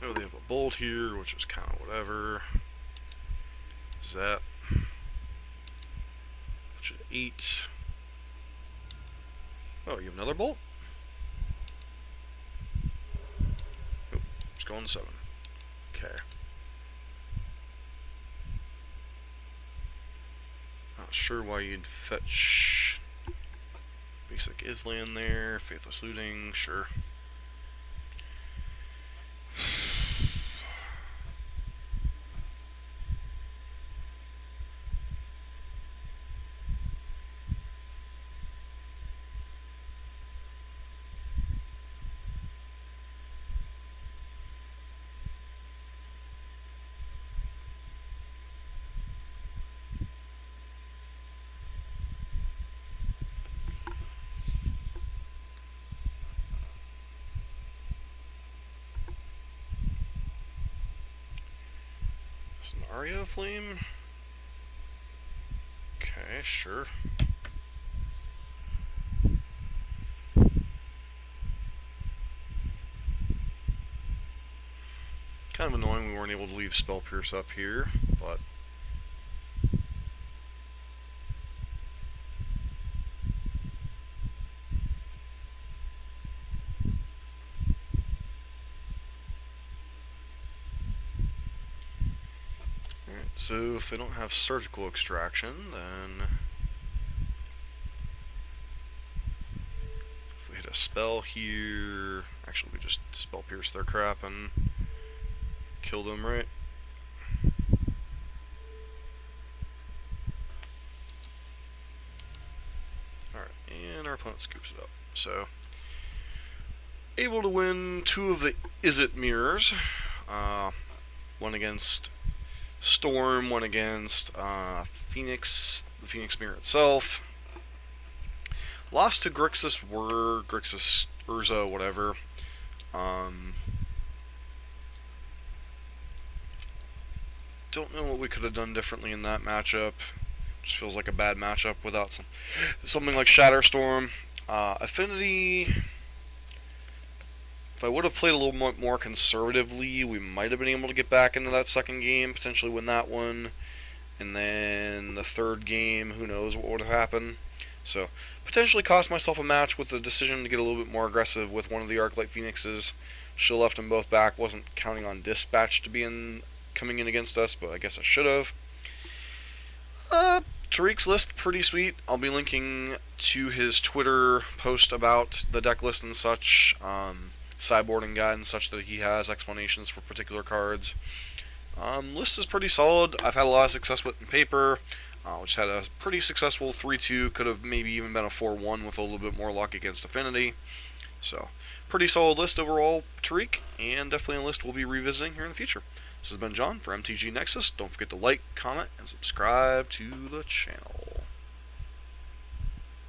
Oh, they have a bolt here, which is kind of whatever. Zap. Which is 8. Oh, you have another bolt? Oh, it's going 7. Okay. Not sure why you'd fetch basic Island there. Faithless looting, sure. It's an Aria flame? Okay, sure. Kind of annoying we weren't able to leave Spell Pierce up here, but alright, so if they don't have surgical extraction, then if we hit a spell here, actually we just Spell Pierce their crap and kill them, right? Alright, and our opponent scoops it up. So, able to win 2 of the Izzet mirrors. One against Storm, one against Phoenix, the Phoenix mirror itself. Lost to Grixis, Urza, whatever. Don't know what we could have done differently in that matchup. Just feels like a bad matchup without something like Shatterstorm. Affinity. If I would have played a little more conservatively, we might have been able to get back into that second game, potentially win that one. And then the third game, who knows what would have happened. So, potentially cost myself a match with the decision to get a little bit more aggressive with one of the Arclight Phoenixes. Should have left them both back. Wasn't counting on Dispatch to be coming in against us, but I guess I should have. Tariq's list, pretty sweet. I'll be linking to his Twitter post about the deck list and such. sideboarding guide and such that he has explanations for particular cards. List is pretty solid. I've had a lot of success with it in paper. Which had a pretty successful 3-2, could have maybe even been a 4-1 with a little bit more luck against Affinity. So, pretty solid list overall, Tariq, and definitely a list we'll be revisiting here in the future. This has been John for MTG Nexus. Don't forget to like, comment, and subscribe to the channel.